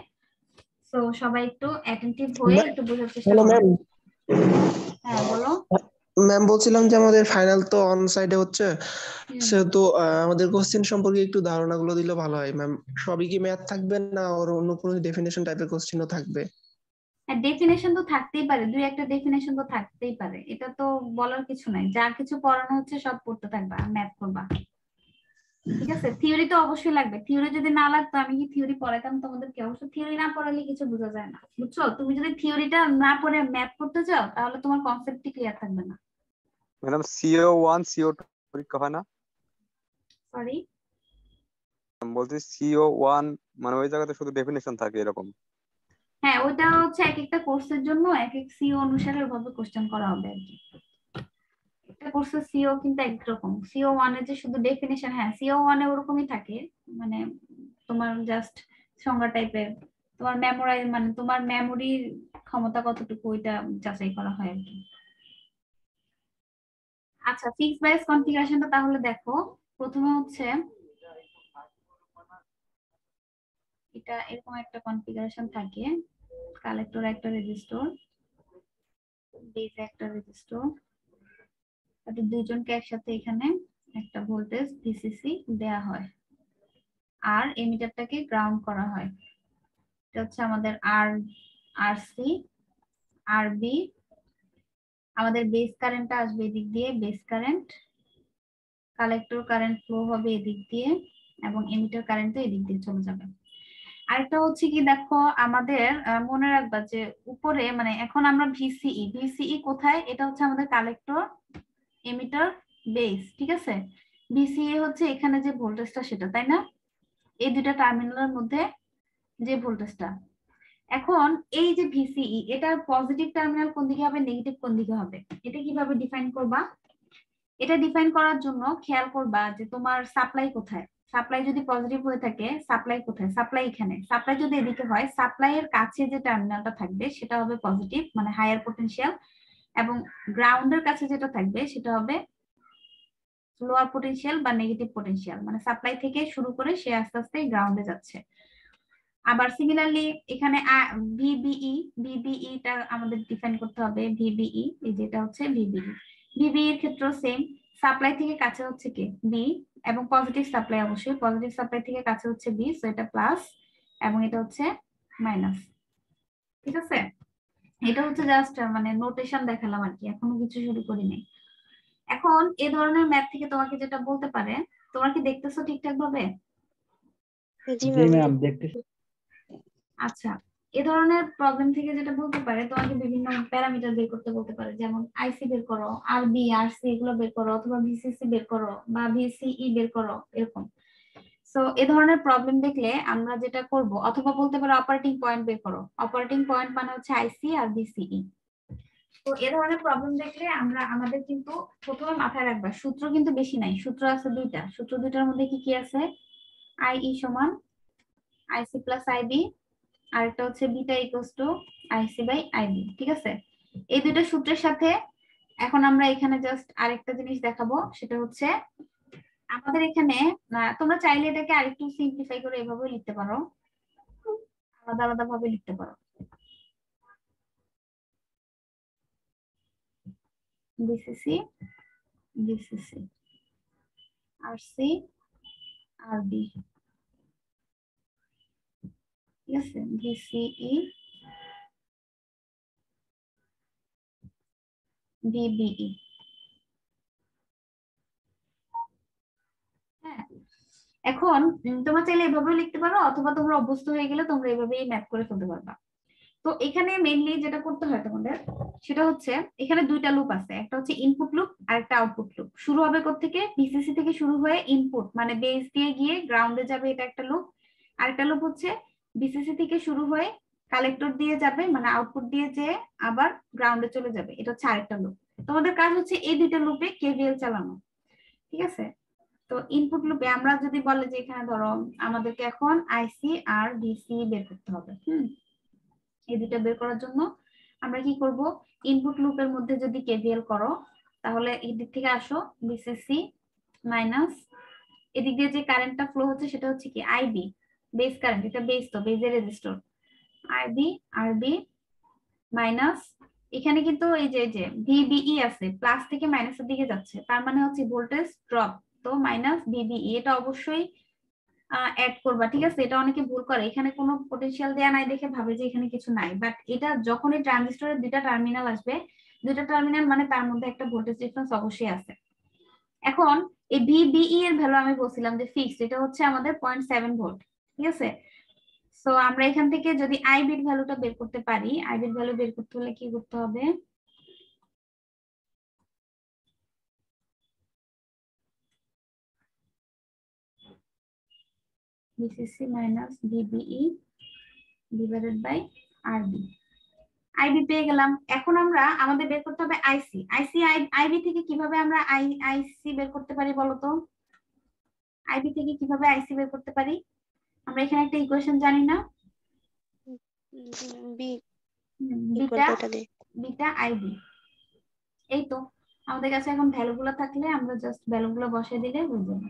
তো সবাই একটু অ্যাটেনটিভ হয়ে একটু বোঝার চেষ্টা হ্যালো করো। ম্যাম। হ্যাঁ বলো। ম্যাম বলছিলাম যে আমাদের ফাইনাল তো অন সাইডে হচ্ছে, হুম। সেহেতু আমাদের কোশ্চেন সম্পর্কে একটু ধারণাগুলো দিলে ভালো হয় ম্যাম। সবই কি ম্যাথ থাকবে না ওর অন্য কোনো ডেফিনেশন টাইপের কোশ্চেনও থাকবে? ডেফিনেশন তো থাকতেই পারে, দুই একটা ডেফিনেশন তো থাকতেই পারে, এটা তো বলার কিছু নাই, যা কিছু পড়ানো হচ্ছে সব পড়তে থাকবা, ম্যাথ করবা। ঠিক আছে, থিওরি তো অবশ্যই লাগবে, থিওরি যদি না লাগতো আমি কি থিওরি পড়াইতাম তোমাদেরকে? অবশ্য থিওরি না পড়ালে কিছু বোঝা যায় না, বুঝছো? তুমি যদি থিওরিটা না পড়ে ম্যাথ করতে চাও তাহলে তোমার কনসেপ্টই ক্লিয়ার থাকবে না। ম্যাডাম CO1 CO2 পরীক্ষা হয় না? সরি, বলছি CO1 মানে ওই জায়গাতে শুধু ডেফিনেশন থাকে এরকম? হ্যাঁ ওইটা হচ্ছে এক একটা কোর্সের জন্য এক এক সিও অনুসারে ওভাবে কোশ্চেন করা হবে আর কি। একটা কোর্সের সিও কিন্তু একরকম, CO1 এর যে শুধু ডেফিনেশন, হ্যাঁ CO1 এ ওরকমই থাকে, মানে তোমার জাস্ট সংজ্ঞা টাইপের, তোমার মেমোরাইজ মানে তোমার মেমোরির ক্ষমতা কতটুকু ওইটা যাচাই করা হয় আর কি। আচ্ছা, ফিক্স বায়াস কনফিগারেশনটা তাহলে দেখো, প্রথমে হচ্ছে এটা এরকম একটা কনফিগারেশন থাকে, কালেক্টর একটা রেজিস্টর, বেস একটা রেজিস্টর, তাদের দুইজনকে একসাথে এখানে একটা ভোল্টেজ ভিসিসি দেয়া হয়, আর এমিটারটাকে গ্রাউন্ড করা হয়। এটা হচ্ছে আমাদের আরসি আরবি, আমাদের বেস কারেন্টটা আসবে এদিক দিয়ে, base current, collector current flow হবে এদিক দিয়ে, এবং এমিটার কারেন্ট এদিক দিয়ে চলে যাবে। আরেকটা হচ্ছে কি দেখো, আমাদের মনে রাখবা যে উপরে মানে এখন আমরা ভিসিই কোথায়, এটা হচ্ছে আমাদের কালেক্টর, এমিটার, বেস, ঠিক আছে? ভিসিই হচ্ছে এখানে যে ভোল্টেজটা সেটা, তাই না? এই দুইটা টার্মিনালের মধ্যে যে ভোল্টেজটা। এখন এই যে ভিসিই এটা পজিটিভ টার্মিনাল কোন দিকে হবে, নেগেটিভ কোন দিকে হবে, এটা কিভাবে ডিফাইন করবা? এটা ডিফাইন করার জন্য খেয়াল করবা যে তোমার সাপ্লাই কোথায়। সাপ্লাই যদি পজিটিভ হয়ে থাকে, সাপ্লাই কোথায়? সাপ্লাই এখানে। সাপ্লাই যদি এদিকে হয়, সাপ্লাই এর কাছে যে টার্মিনালটা থাকবে সেটা হবে পজিটিভ মানে হায়ার পটেনশিয়াল, এবং গ্রাউন্ডের কাছে যেটা থাকবে সেটা হবে লোয়ার পটেনশিয়াল বা নেগেটিভ পটেনশিয়াল, মানে সাপ্লাই থেকে শুরু করে সে আস্তে আস্তে গ্রাউন্ডে যাচ্ছে। আবার সিমিলারলি এখানে ভিবিইটা আমাদের ডিফাইন করতে হবে, ভিবিই, এই যেটা হচ্ছে ভিবিই এর ক্ষেত্রে সেম, সাপ্লাই থেকে কাছে হচ্ছে কি বি, এবং পজিটিভ সাপ্লাই, অবশ্যই পজিটিভ সাপ্লাই থেকে কাছে হচ্ছে বি, সো এটা প্লাস এবং এটা হচ্ছে মাইনাস। ঠিক আছে, এটা হচ্ছে জাস্ট মানে নোটেশন দেখালাম আর কি, এখনো কিছু শুরু করিনি। এখন এ ধরনের ম্যাথ থেকে তোমাকে যেটা বলতে পারে, তোমরা কি দেখতেছো ঠিকঠাক ভাবে? জি জি ম্যাম। ম্যাম দেখতেছি। আচ্ছা, এ ধরনের প্রবলেম থেকে যেটা বলতে পারে, তোমাকে বিভিন্ন প্যারামিটার বের করতে বলতে পারে, যেমন আইসি বের করো, আরবি আরসি এগুলো বের করো, অথবা ভিসিসি বের করো বা ভিসিই বের করো, এরকম। সো এ ধরনের প্রবলেম দেখলে আমরা যেটা করব, অথবা বলতে পারো অপারেটিং পয়েন্ট বের করো, অপারেটিং পয়েন্ট মানে হচ্ছে আইসি আর ভিসিই। তো এ ধরনের প্রবলেম দেখলে আমরা আমাদের কিন্তু প্রথমে মাথায় রাখবা সূত্র কিন্তু বেশি নাই, সূত্র আছে দুইটা, সূত্র দুইটার মধ্যে কি কি আছে? আইই সমান আইসি প্লাস আইবি, আর একটা হচ্ছে beta equals to IC by IB, ঠিক আছে? এই দুইটা সূত্রের সাথে এখন আমরা এখানে জাস্ট আরেকটা জিনিস দেখাবো, সেটা হচ্ছে আমাদের এখানে তোমরা চাইলে এটাকে আরেকটু সিম্পলিফাই করে এভাবে লিখতে পারো, আলাদা আলাদা ভাবে লিখতে পারো। বিসিসি বিসিসি, আরসি আরবি, ঠিক আছে, ভিসিই ভিবিই। হ্যাঁ, এখন তোমরা চাইলে এভাবে লিখতে পারো, অথবা তোমরা অভ্যস্ত হয়ে গেলে তোমরা এভাবেই ম্যাথ করে ফেলতে পারবা। তো এখানে মেইনলি যেটা করতে হয় তোমাদের সেটা হচ্ছে, এখানে দুইটা লুপ আছে, একটা হচ্ছে ইনপুট লুপ আর একটা আউটপুট লুপ। শুরু হবে কোত্থেকে? ভিসিসি থেকে শুরু হয়ে ইনপুট মানে বেস দিয়ে গিয়ে গ্রাউন্ডে যাবে, এটা একটা লুপ। আরেকটা লুপ হচ্ছে ভিসিসি থেকে শুরু হয়ে কালেক্টর দিয়ে যাবে মানে আউটপুট দিয়ে যেয়ে আবার গ্রাউন্ডে চলে যাবে, এটা হচ্ছে আরেকটা লুপ। তোমাদের কাজ হচ্ছে এই দুইটা লুপে কেভিএল চালানো, ঠিক আছে? তো ইনপুট লুপে আমরা যদি বলে যে এখানে ধরো আমাদেরকে এখন আইসি আর ভিসি বের করতে হবে, এই দুটা বের করার জন্য আমরা কি করব, ইনপুট লুপের মধ্যে যদি কেভিএল করো তাহলে এদিক থেকে আসো বিসিসি মাইনাস এদিক দিয়ে যে কারেন্টটা ফ্লো হচ্ছে সেটা হচ্ছে কি আইবি, বেস কারেন্ট, এটা বেস তো বেজের রেজিস্টর, আইবি আরবি মাইনাস এখানে কিন্তু এই যে ভিবিই আছে, প্লাস থেকে মাইনাসের দিকে যাচ্ছে, তার মানে হচ্ছে ভোল্টেজ ড্রপ, তো মাইনাস ভিবিই, এটা অবশ্যই অ্যাড করবা, ঠিক আছে? এটা অনেকে ভুল করে, এখানে কোনো পটেনশিয়াল দেয়া নাই দেখে ভাবে যে এখানে কিছু নাই, বাট এটা যখনই ট্রানজিস্টরের দুইটা টার্মিনাল আসবে, দুইটা টার্মিনাল মানে তার মধ্যে একটা ভোল্টেজ ডিফারেন্স অবশ্যই আছে। এখন এই ভিবিই এর ভ্যালু আমি বলছিলাম যে ফিক্সড, এটা হচ্ছে আমাদের 0.7 ভোল্ট, ঠিক আছে? সো আমরা এখান থেকে যদি আইবির ভ্যালুটা বের করতে পারি, আইবির ভ্যালু বের করতে হলে কি করতে হবে, VCC minus VBE divided by RB, IB পেয়ে গেলাম। এখন আমরা আমাদের বের করতে হবে আইসি, আইবি থেকে কিভাবে আমরা আইসি বের করতে পারি বলতো? আইবি থেকে কিভাবে আইসি বের করতে পারি? আমরা এখানে একটা ইকুয়েশন জানি না, বি বিটা এটা দে বিটা আইবি, এই তো আমাদের কাছে এখন ভ্যালুগুলো থাকলে আমরা জাস্ট ভ্যালুগুলো বসিয়ে দিলে হয়ে যাবে।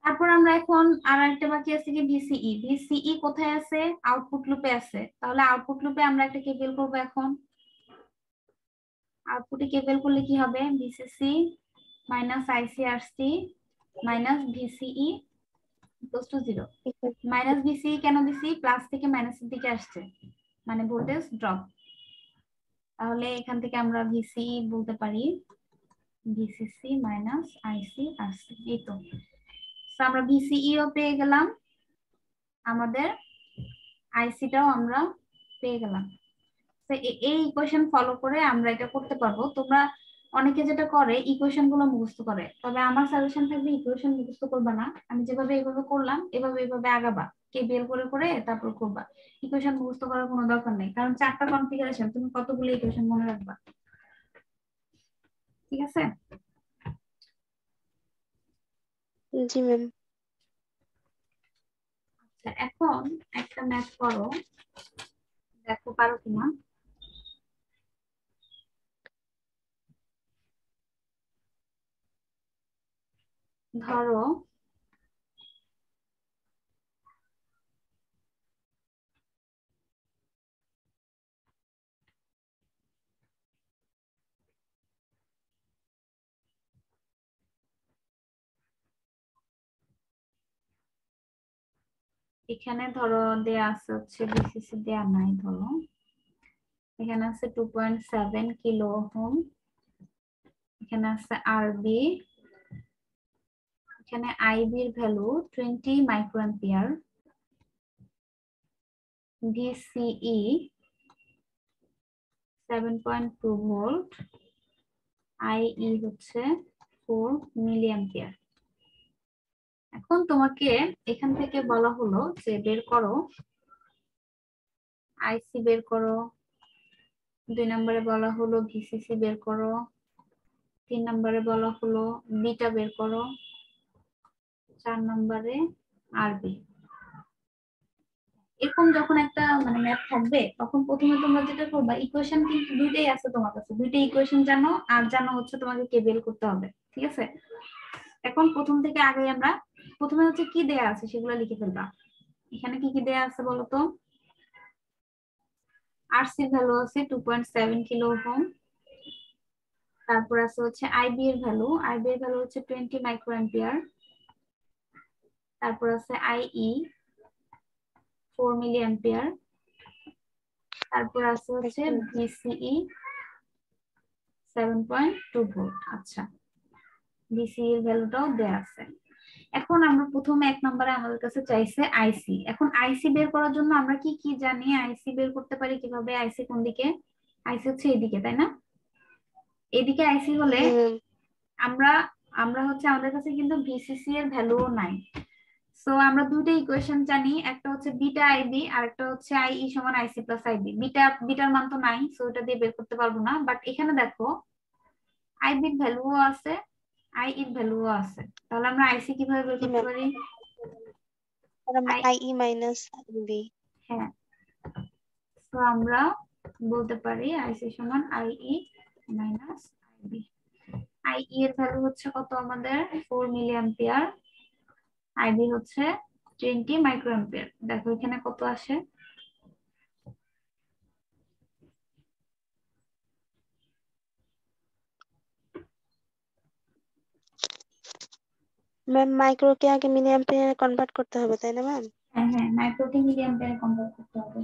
তারপর আমরা এখন আর একটা বাকি আছে কি ভিসিই, ভিসিই কোথায় আছে? আউটপুট লুপে আছে, তাহলে আউটপুট লুপে আমরা একটা কেভিএল করব। এখন আউটপুটে কেভিএল করলে কি হবে, VCC minus ICRC minus VCE equals to 0। Minus VCE কেন দিছি, প্লাস থেকে মাইনাসের দিকে আসছে মানে ভোল্টেজ ড্রপ, তাহলে এখান থেকে আমরা ভিসিই বলতে পারি ভিসিসি মাইনাস আইসিআরসি, এই তো আমরা ভিসিইও পেয়ে গেলাম, আমাদের আইসিটাও আমরা পেয়ে গেলাম। এই ইকুয়েশন ফলো করে আমরা এটা করতে পারবো। তোমরা অনেকে যেটা করে ইকুয়েশন গুলো মুখস্থ করে, তবে আমার সাজেশন থাকবে ইকুয়েশন মুখস্থ করবা না, আমি যেভাবে এইভাবে করলাম এভাবে আগাবা, কেবিএল করে করে তারপর করবা। ইকুয়েশন মুখস্থ করার কোনো দরকার নেই, কারণ 4টা কনফিগারেশন, তুমি কতগুলো ইকুয়েশন মনে রাখবা, ঠিক আছে? জি ম্যাম। আচ্ছা, এখন একটা ম্যাথ করো, দেখো পারো কিনা। ধরো এখানে ধরো দেয়া আছে হচ্ছে ভিসিসি দেয়া নাই, ধরো এখানে আছে 2.7 কিলো ওহম, এখানে আছে আরবি, এখানে আইবি এর ভ্যালু 20 মাইক্রোঅ্যাম্পিয়ার, ভিসিই 7.2 ভোল্ট, আইই হচ্ছে 4 মিলিঅ্যাম্পিয়ার। এখন তোমাকে এখান থেকে বলা হলো যে বের করো আইসি বের করো, 2 নম্বরে বলা হলো ভিসিসি বের করো, 3 নম্বরে বলা হলো বিটা বের করো, 4 নম্বরে আরবি। এরকম যখন একটা মানে ম্যাথ থাকবে তখন প্রথমে তোমরা যেটা করবা, ইকুয়েশন কিন্তু দুইটাই আছে তোমার কাছে, দুইটাই ইকুয়েশন জানো আর জানো হচ্ছে তোমাকে কেবিএল করতে হবে, ঠিক আছে? এখন প্রথম থেকে আগে আমরা প্রথমে হচ্ছে কি দেয়া আছে সেগুলো লিখে ফেলবা। এখানে কি কি দেয়া আছে বলতো? আরসি ভ্যালু আছে 2.7 কিলো ওহম, তারপর আছে হচ্ছে আইবি এর ভ্যালু হচ্ছে 20 মাইক্রোঅ্যাম্পিয়ার, তারপর আছে আইই 4 মিলিঅ্যাম্পিয়ার, তারপর আছে হচ্ছে ভিসিই 7.2 ভোল্ট। আচ্ছা, ভিসিই এর ভ্যালুটাও দেয়া আছে। এখন আমরা প্রথমে 1 নম্বরে আমাদের কাছে চাইছে আইসি। এখন আইসি বের করার জন্য আমরা কি কি জানি, আইসি বের করতে পারি কিভাবে? আইসি কোন দিকে? আইসি হচ্ছে এদিকে, তাই না? এদিকে আইসি হলে আমরা হচ্ছে আমাদের কাছে কিন্তু ভিসিসি এর ভ্যালুও নাই, সো আমরা দুইটা ইকুয়েশন জানি, একটা হচ্ছে বিটা আইবি আর একটা হচ্ছে আইই সমান আইসি প্লাস আইবি। বিটার মান তো নাই, সো এটা দিয়ে বের করতে পারবো না, বাট এখানে দেখো আইবি এর ভ্যালুও আছে, আইই এর ভ্যালুও আছে, তাহলে আমরা আইসি কিভাবে বের করতে পারি? IE minus IB. হ্যাঁ, তো আমরা বলতে পারি আইসি সমান আইই মাইনাস আইবি। আইই এর ভ্যালু হচ্ছে কত আমাদের 4 মিলি অ্যাম্পিয়ার, আইবি হচ্ছে 20 মাইক্রো অ্যাম্পিয়ার। দেখো এখানে কত আসে। ম্যাম মাইক্রোকে আগে মিলি অ্যাম্পিয়ারে কনভার্ট করতে হবে তাই না ম্যাম? হ্যাঁ হ্যাঁ, মাইক্রোকে মিলি অ্যাম্পিয়ারে কনভার্ট করতে হবে।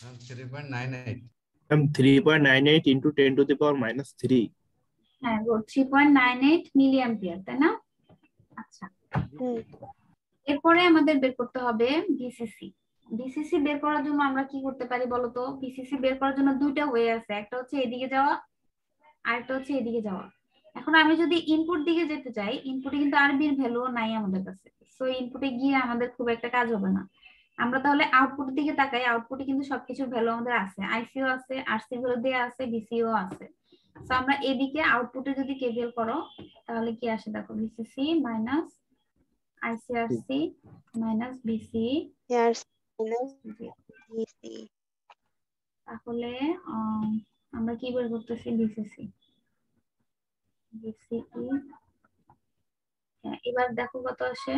Ma'am, 3.98. 3.98 into 10 to the power minus 3. হ্যাঁ, 3.98 মিলি অ্যাম্পিয়ার, তাই না? আচ্ছা, হুম। এরপরে আমাদের বের করতে হবে ভিসিসি। ভিসিসি বের করার জন্য আমরা কি করতে পারি বলতো? ভিসিসি বের করার জন্য দুইটা ওয়ে আছে, একটা হচ্ছে এদিকে যাওয়া আর একটা হচ্ছে এদিকে যাওয়া। এখন আমি যদি ইনপুট দিকে যেতে চাই, ইনপুটে কিন্তু আরবির ভ্যালু নাই আমাদের কাছে, সো ইনপুটে গিয়ে আমাদের খুব একটা কাজ হবে না। আমরা তাহলে আউটপুটের দিকে তাকাই, আউটপুটে কিন্তু সবকিছুর ভ্যালু আমাদের আছে, আইসিও আছে, আরসি ভ্যালু দেওয়া আছে, ভিসিও আছে। তো আমরা এদিকে আউটপুটে যদি কেবিএল করো তাহলে কি আসে দেখো, VCC minus ICRC minus VC. ইয়ার মাইনাস ডিসি। তাহলে আমরা কি বের করতেছি, ভিসিসি ভিসিই। হ্যাঁ, এবার দেখো কত আসে।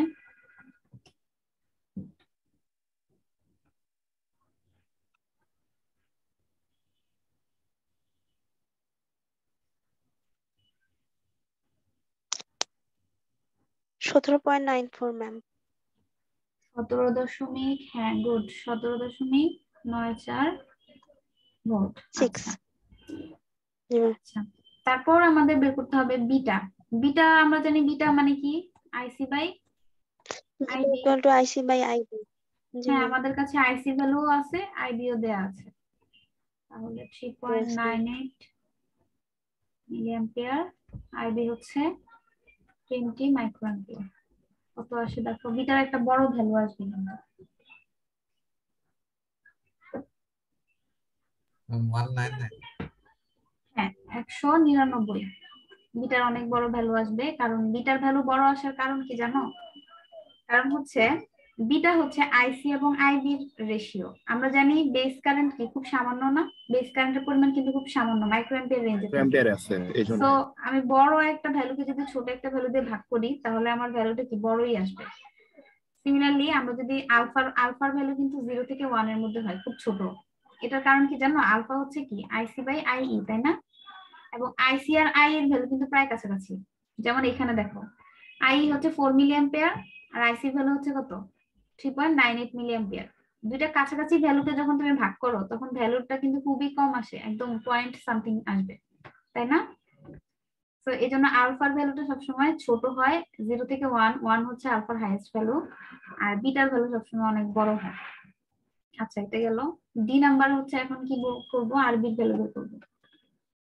$17.94 ম্যাম। 17 দশমিক, হ্যাঁ গুড, 17.94 ভোল্ট। 6। আচ্ছা জি ম্যাম। আচ্ছা, তারপর আমাদের বের করতে হবে বিটা। বিটা আমরা জানি বিটা মানে কি, IC by IB. Equal to IC by IB. জি হ্যাঁ, ম্যাম। আমাদের কাছে আইসি ভ্যালু আছে, আইবিও দেয়া আছে। তাহলে 3.98 মিলি অ্যাম্পিয়ার, আইবি হচ্ছে 20 মাইক্রো অ্যাম্পিয়ার। কত আসে দেখো, বিটার একটা বড় ভ্যালু আসবে কিন্তু। 199. হ্যাঁ, 199। বিটার অনেক বড় ভ্যালু আসবে, কারণ বিটার ভ্যালু বড় আসার কারণ কি জানো? কারণ হচ্ছে বিটা হচ্ছে আইসি এবং আইবির রেশিও। আমরা জানি বেস কারেন্ট কি খুব সামান্য না, বেস কারেন্টের পরিমাণ কিন্তু খুব সামান্য, মাইক্রো অ্যাম্পিয়ার রেঞ্জে থাকে। অ্যাম্পিয়ার আছে এইজন্য। তো আমি বড় একটা ভ্যালুকে যদি ছোট একটা ভ্যালু দিয়ে ভাগ করি তাহলে আমার ভ্যালুটা কি বড়ই আসবে। সিমিলারলি আমরা যদি আলফার ভ্যালু কিন্তু 0 থেকে 1 এর মধ্যে হয়, খুব ছোট। এটার কারণ কি জানো? আলফা হচ্ছে কি আইসি বাই আইই, তাই না? এবং আইসি আর আই এর ভ্যালু কিন্তু প্রায় কাছাকাছি। যেমন এখানে দেখো, আই হচ্ছে 4 মিলি অ্যাম্পিয়ার আর আইসি ভ্যালু হচ্ছে কত, 3.98 মিলি অ্যাম্পিয়ার। দুইটা কাছাকাছি ভ্যালুকে যখন তুমি ভাগ করো তখন ভ্যালুটা কিন্তু খুবই কম আসে, একদম পয়েন্ট সামথিং আসবে, তাই না? তো এই জন্য আলফার ভ্যালুটা সবসময় ছোট হয়, 0 থেকে 1, 1 হচ্ছে আলফার হাইয়েস্ট ভ্যালু, আর বিটার ভ্যালু সবসময় অনেক বড় হয়। আচ্ছা, এটা গেল। ডি নাম্বার হচ্ছে এখন কি করবো, আরবির ভ্যালু বের করবো।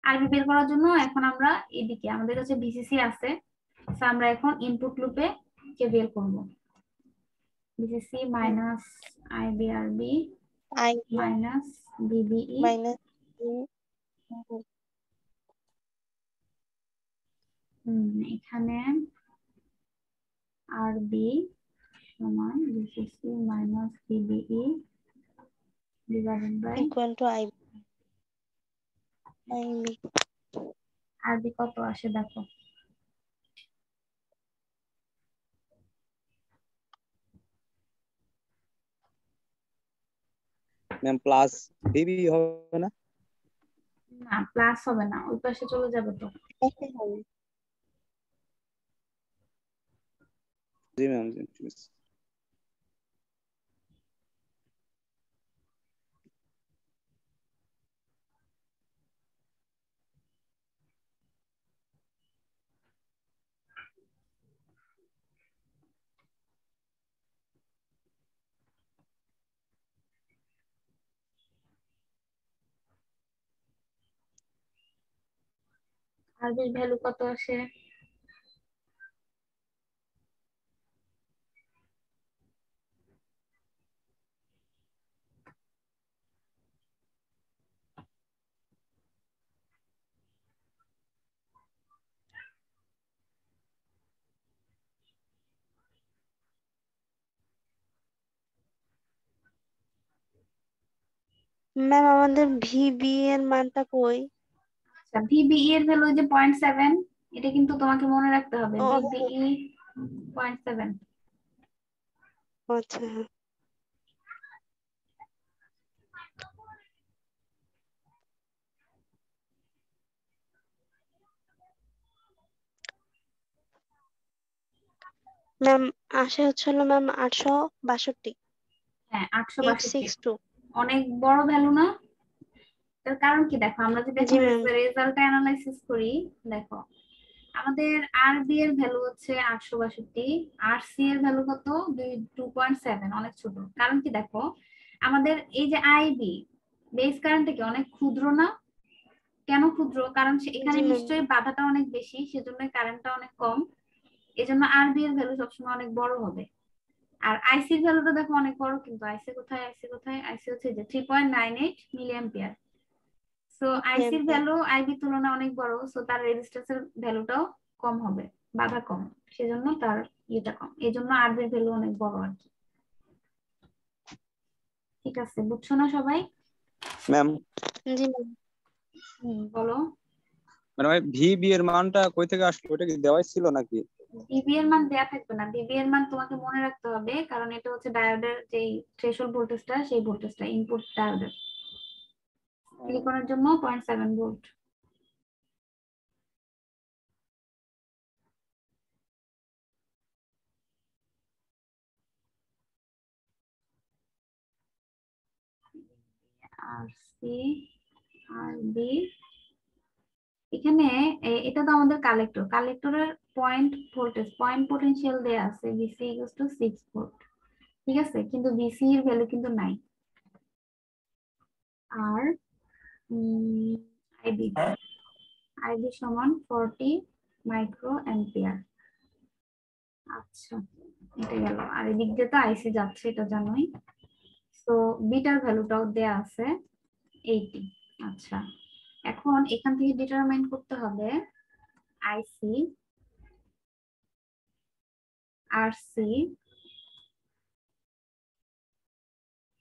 আরবি বের করার জন্য এখন আমরা এদিকে আমাদের কাছে ভিসিসি আছে, তো আমরা এখন ইনপুট লুপে কেবিএল করব। VCC minus IBRB I minus VBE minus এখানে আরবি সমান VCC minus VBE divided by equal to IB. RB কত আসে দেখো। ম্যাম প্লাস ডিবি হবে না? না, প্লাস হবে না, ওই পাশে চলে যাবে তো। জি ম্যাম, জি ঠিক আছে। আরবির ভ্যালু কত আসে? ম্যাম আমাদের ভিবি এর মানটা কই? আচ্ছা, ভিবিই এর ভ্যালু যে 0.7, এটা কিন্তু তোমাকে মনে রাখতে হবে। ও ভিবিই 0.7। আচ্ছা হ্যাঁ। ম্যাম আসে হচ্ছে হলো ম্যাম 862 হ্যাঁ, 862 862। অনেক বড় ভ্যালু না? তার কারণ কি দেখো, আমরা যদি জি এখন ম্যাম। রেজাল্টটা অ্যানালাইসিস করি, দেখো আমাদের আরবি এর ভ্যালু হচ্ছে 862, আর সি এর ভ্যালু কত? 2.7, অনেক ছোট। কারণ কি দেখো, আমাদের এই যে আইবি বেস কারেন্টটা কি অনেক ক্ষুদ্র না? কেন ক্ষুদ্র? কারণ এখানে জি ম্যাম। নিশ্চয়ই বাধাটা অনেক বেশি, সেজন্য কারেন্টটা অনেক কম। এজন্য আরবি এর ভ্যালু সবসময় অনেক বড় হবে। আর আইসির ভ্যালুটা দেখো অনেক বড়, কিন্তু আইসি কোথায়? আইসি হচ্ছে যে 3.98 মিলি অ্যাম্পিয়ার। সো আইসির ভ্যালু আইবির তুলনায় অনেক বড়, সো তার রেজিস্ট্যান্সের ভ্যালুটাও কম হবে, বাধা কম, সেজন্য তার ইয়েটা কম। এই জন্য আরবির ভ্যালু অনেক বড় আর কি। ঠিক আছে, বুঝছো না সবাই? ম্যাম জি ম্যাম। বলো। মানে ভাই ভিবি এর মানটা কই থেকে আসলো, ওটা কি দেওয়াই ছিল নাকি? বিবি এর মান দেয়া থাকবে না, বিবি এর মান তোমাকে মনে রাখতে হবে, কারণ এটা হচ্ছে ডায়োডের যেই থ্রেশহোল্ড ভোল্টেজটা, সেই ভোল্টেজটা ইনপুট ডায়োডের। সিলিকনের জন্য 0.7 volt. R C R B, এখানে এটা তো আমাদের কালেক্টর, কালেক্টরের পয়েন্ট ভোল্টেজ, পয়েন্ট পোটেনশিয়াল দেয়া আছে ভিসি ইকুয়ালস টু 6 ভোল্ট। ঠিক আছে, কিন্তু ভিসি এর ভ্যালু কিন্তু নাই। আর আইবি, আইবি সমান 40 মাইক্রো অ্যাম্পিয়ার। আচ্ছা, এটা গেল। আর এদিক দিয়ে তো আইসি যাচ্ছে, এটা জানোই। তো বিটার ভ্যালুটাও দেয়া আছে 80। আচ্ছা, এখন এখান থেকে ডিটারমাইন করতে হবে আইসি, আরসি,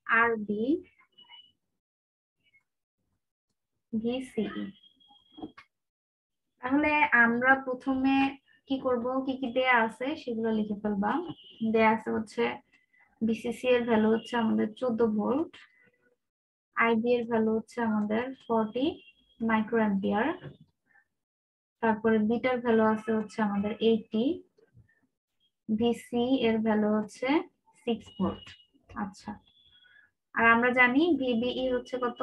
আরবি, ভিসিই। তাহলে আমরা প্রথমে কি করব, কি কি দেয়া আছে সেগুলো লিখে ফেলবা। দেয়া আছে হচ্ছে বিসিসি এর ভ্যালু হচ্ছে আমাদের 14 ভোল্ট, আইবি এর ভ্যালু হচ্ছে আমাদের 40 মাইক্রো অ্যাম্পিয়ার, তারপরে বিটার ভ্যালু আছে হচ্ছে আমাদের 80, ভিসি এর ভ্যালু হচ্ছে 6 ভোল্ট। আচ্ছা, আর আমরা জানি ভিবিই হচ্ছে কত?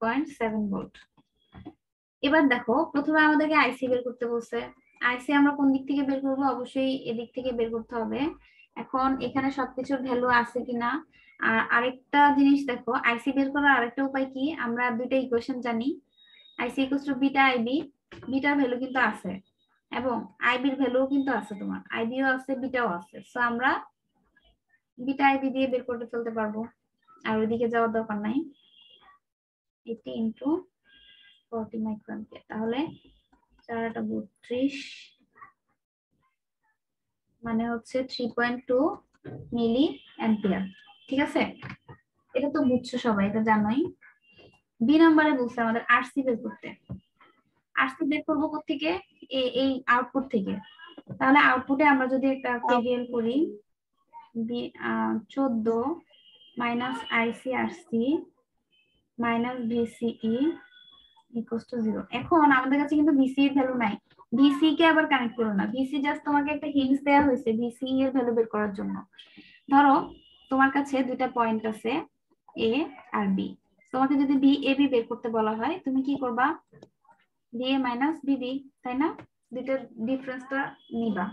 0.7 ভোল্ট। এবার দেখো, প্রথমে আমাদেরকে আইসি বের করতে বলছে। আইসি আমরা কোন দিক থেকে বের করবো? অবশ্যই এদিক থেকে বের করতে হবে। এখন এখানে সবকিছুর ভ্যালু আছে কিনা। আর আরেকটা জিনিস দেখো, আইসি বের করার আরেকটা উপায় কি, আমরা দুইটা ইকুয়েশন জানি। IC equals to beta IB, বিটার ভ্যালু কিন্তু আছে এবং আইবির ভ্যালুও কিন্তু আছে, তোমার আইবিও আছে বিটাও আছে। সো আমরা বিটা আইবি দিয়ে বের করতে ফেলতে পারবো, আর ওইদিকে যাওয়ার দরকার নাই। 80 ইন্টু 40 মাইক্রো অ্যাম্পিয়ার, তাহলে 4×32 মানে হচ্ছে 3.2 মিলি অ্যাম্পিয়ার। ঠিক আছে, এটা তো বুঝছো সবাই, এটা জানোই। বি নম্বরে বলছে আমাদের আরসি বের করতে। আরসি বের করবো কোত্থেকে? এই আউটপুট থেকে। তাহলে আউটপুটে আমরা যদি একটা কেভিএল করি, 14 minus IC RC minus VCE equals to 0। এখন আমাদের কাছে কিন্তু ভিসি এর ভ্যালু নাই, ভিসি কে আবার কানেক্ট করো না, ভিসি জাস্ট তোমাকে একটা হিন্টস দেওয়া হয়েছে ভিসি এর ভ্যালু বের করার জন্য। ধরো তোমার কাছে দুইটা পয়েন্ট আছে এ আর বি, তোমাকে যদি বি এ বি বের করতে বলা হয়, তুমি কি করবা? বি এ মাইনাস বিবি, তাই না? দুইটার ডিফারেন্সটা নিবা।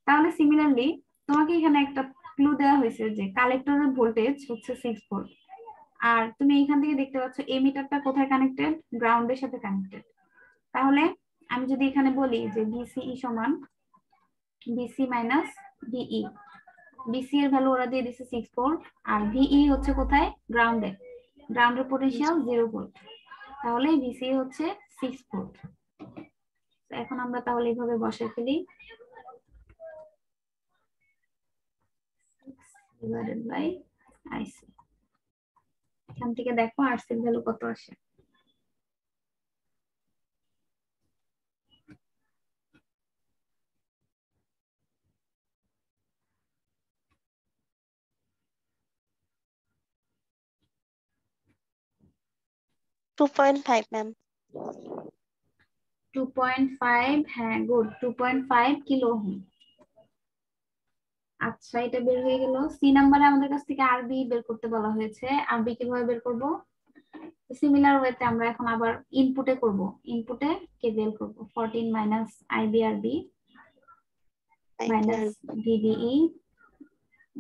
তাহলে সিমিলারলি তোমাকে এখানে একটা ক্লু দেওয়া হয়েছে যে কালেক্টরের ভোল্টেজ হচ্ছে 6 ভোল্ট, আর তুমি এখান থেকে দেখতে পাচ্ছ এমিটারটা কোথায় কানেক্টেড? গ্রাউন্ডের সাথে কানেক্টেড। তাহলে আমি যদি এখানে বলি যে বিসিই সমান বিসি মাইনাস বিই, বিসি এর ভ্যালু ওরা দিয়ে দিচ্ছে 6 ভোল্ট, আর ভিই হচ্ছে কোথায়? গ্রাউন্ডে, গ্রাউন্ডের পোটেনশিয়াল 0 ভোল্ট, তাহলে ভিসি হচ্ছে 6 ভোল্ট। এখন আমরা তাহলে এইভাবে বসাই ফেলি, 6 ডিভাইডেড বাই আইসি। এখান থেকে দেখো আরসি এর ভ্যালু কত আসে। 2.5 ম্যাম। 2.5, হ্যাঁ গুড, 2.5 কিলো ওহম। আচ্ছা, এটা বের হয়ে গেল। সি নাম্বারে আমাদের কাছ থেকে আরবি বের করতে বলা হয়েছে। আরবি কিভাবে বের করব? সিমিলার ওয়েতে আমরা এখন আবার ইনপুটে করব। ইনপুটে কেভিএল করব। 14 minus IBRB minus VBE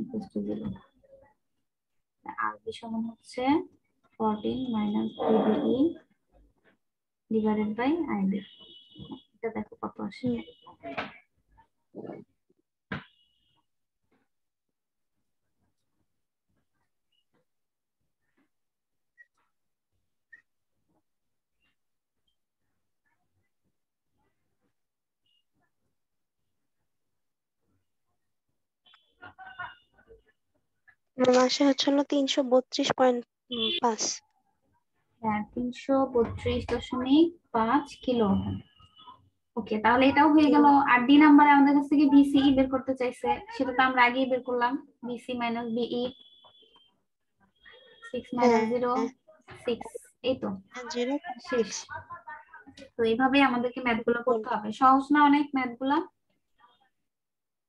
equal to 0। RB সমান হচ্ছে 14 minus VBE divided by IB. এটা দেখো কত আসে। মাসে হচ্ছে হলো 332.5। হ্যাঁ, 332.5 কিলো ওহম। ওকে, তাহলে এটাও হয়ে গেল। আর ডি নাম্বারে আমাদের কাছ থেকে ভিসিই বের করতে চাইছে, সেটা তো আমরা আগেই বের করলাম। ভিসি মাইনাস বিই 6 মাইনাস 0 6, এই তো শেষ। তো এইভাবে আমাদেরকে ম্যাথগুলো করতে হবে। সহজ না অনেক ম্যাথগুলা?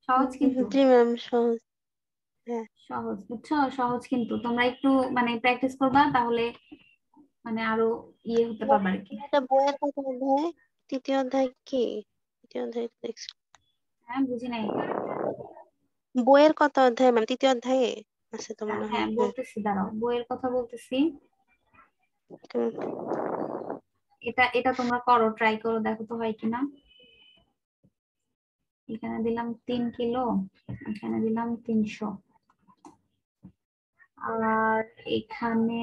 সহজ কিন্তু, জি ম্যাম সহজ। হ্যাঁ সহজ, বুঝছো? সহজ কিন্তু তোমরা একটু মানে প্র্যাকটিস করবা, তাহলে মানে আরো ইয়ে হতে পারবে আর কি। এটা বইয়ের কত অধ্যায়? তৃতীয় অধ্যায় কি? তৃতীয় অধ্যায় দেখছি। হ্যাঁ, বুঝি নাই। বইয়ের কত অধ্যায় ম্যাম? তৃতীয় অধ্যায়ে আছে তো মনে হয়। হ্যাঁ বলতেছি, দাঁড়াও, বইয়ের কথা বলতেছি। এটা তোমরা করো, ট্রাই করো, দেখো তো হয় কিনা। এখানে দিলাম 3 কিলো, এখানে দিলাম 300, আর এখানে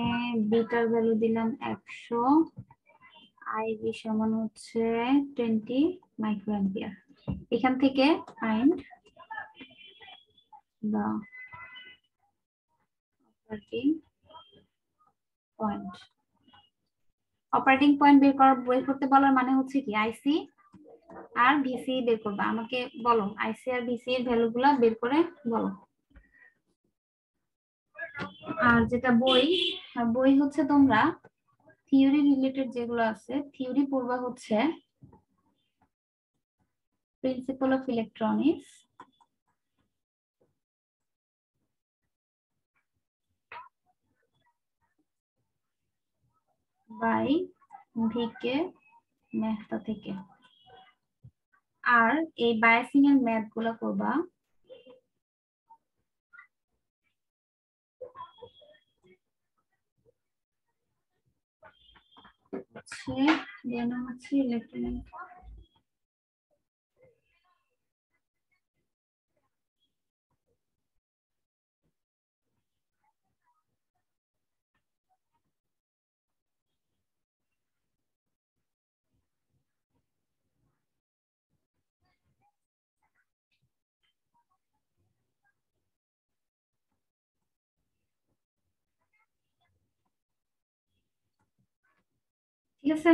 বিটার ভ্যালু দিলাম 100, আইবি সমান হচ্ছে 20 মাইক্রোঅ্যাম্পিয়ার। এখান থেকে find the operating point. Operating point বের করতে বলার মানে হচ্ছে কি, আইসি আর ভিসি বের করবা। আমাকে বলো আইসি আর ভিসি এর ভ্যালুগুলা বের করে বলো। আর যেটা বই হচ্ছে তোমরা থিওরি রিলেটেড যেগুলো আছে, থিওরি পড়বা হচ্ছে principle of electronics, by VK Mehta থেকে। আর এই বায়াসিং এর ম্যাথ গুলা করবা হচ্ছে ইলেকট্রনিক ঠিক আছে।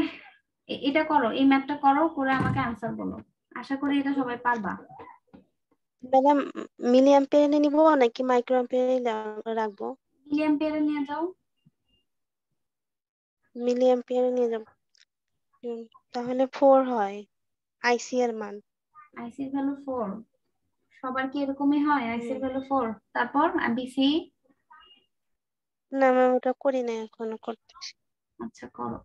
এটা করো, এই ম্যাথটা করো, করে আমাকে আনসার বলো। আশা করি এটা সবাই পারবা। ম্যাডাম মিলি অ্যাম্পিয়ারে নিব নাকি মাইক্রো অ্যাম্পিয়ারে রাখবো? মিলি অ্যাম্পিয়ারে নিয়ে যাও। মিলি অ্যাম্পিয়ারে নিয়ে যাব। তাহলে 4 হয় আইসি এর মান। আইসি এর ভ্যালু 4, সবার কি এরকমই হয়? আইসি এর ভ্যালু 4, তারপর বিসি। না ম্যাম ওটা করি না, এখনো করতেছি। আচ্ছা করো।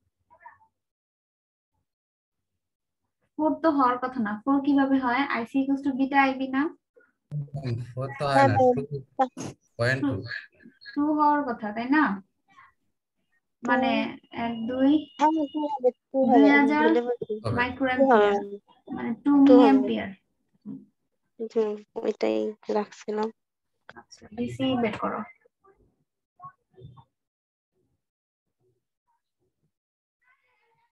4 তো হওয়ার কথা না। 4 কিভাবে হয়? আইসি ইকুয়ালস টু বিটা আইবি না? 4 তো হয় না, 2.2। 2 হওয়ার কথা, তাই না? মানে 1 2 হ্যাঁ 2 হবে, 2 হবে, 2000 ভুলে গেছি। হবে। মাইক্রোঅ্যাম্পিয়ার, মানে 2 2 মিলি হবে। অ্যাম্পিয়ার। ওইটাই রাখছিলাম। আচ্ছা, বিসি বের করো।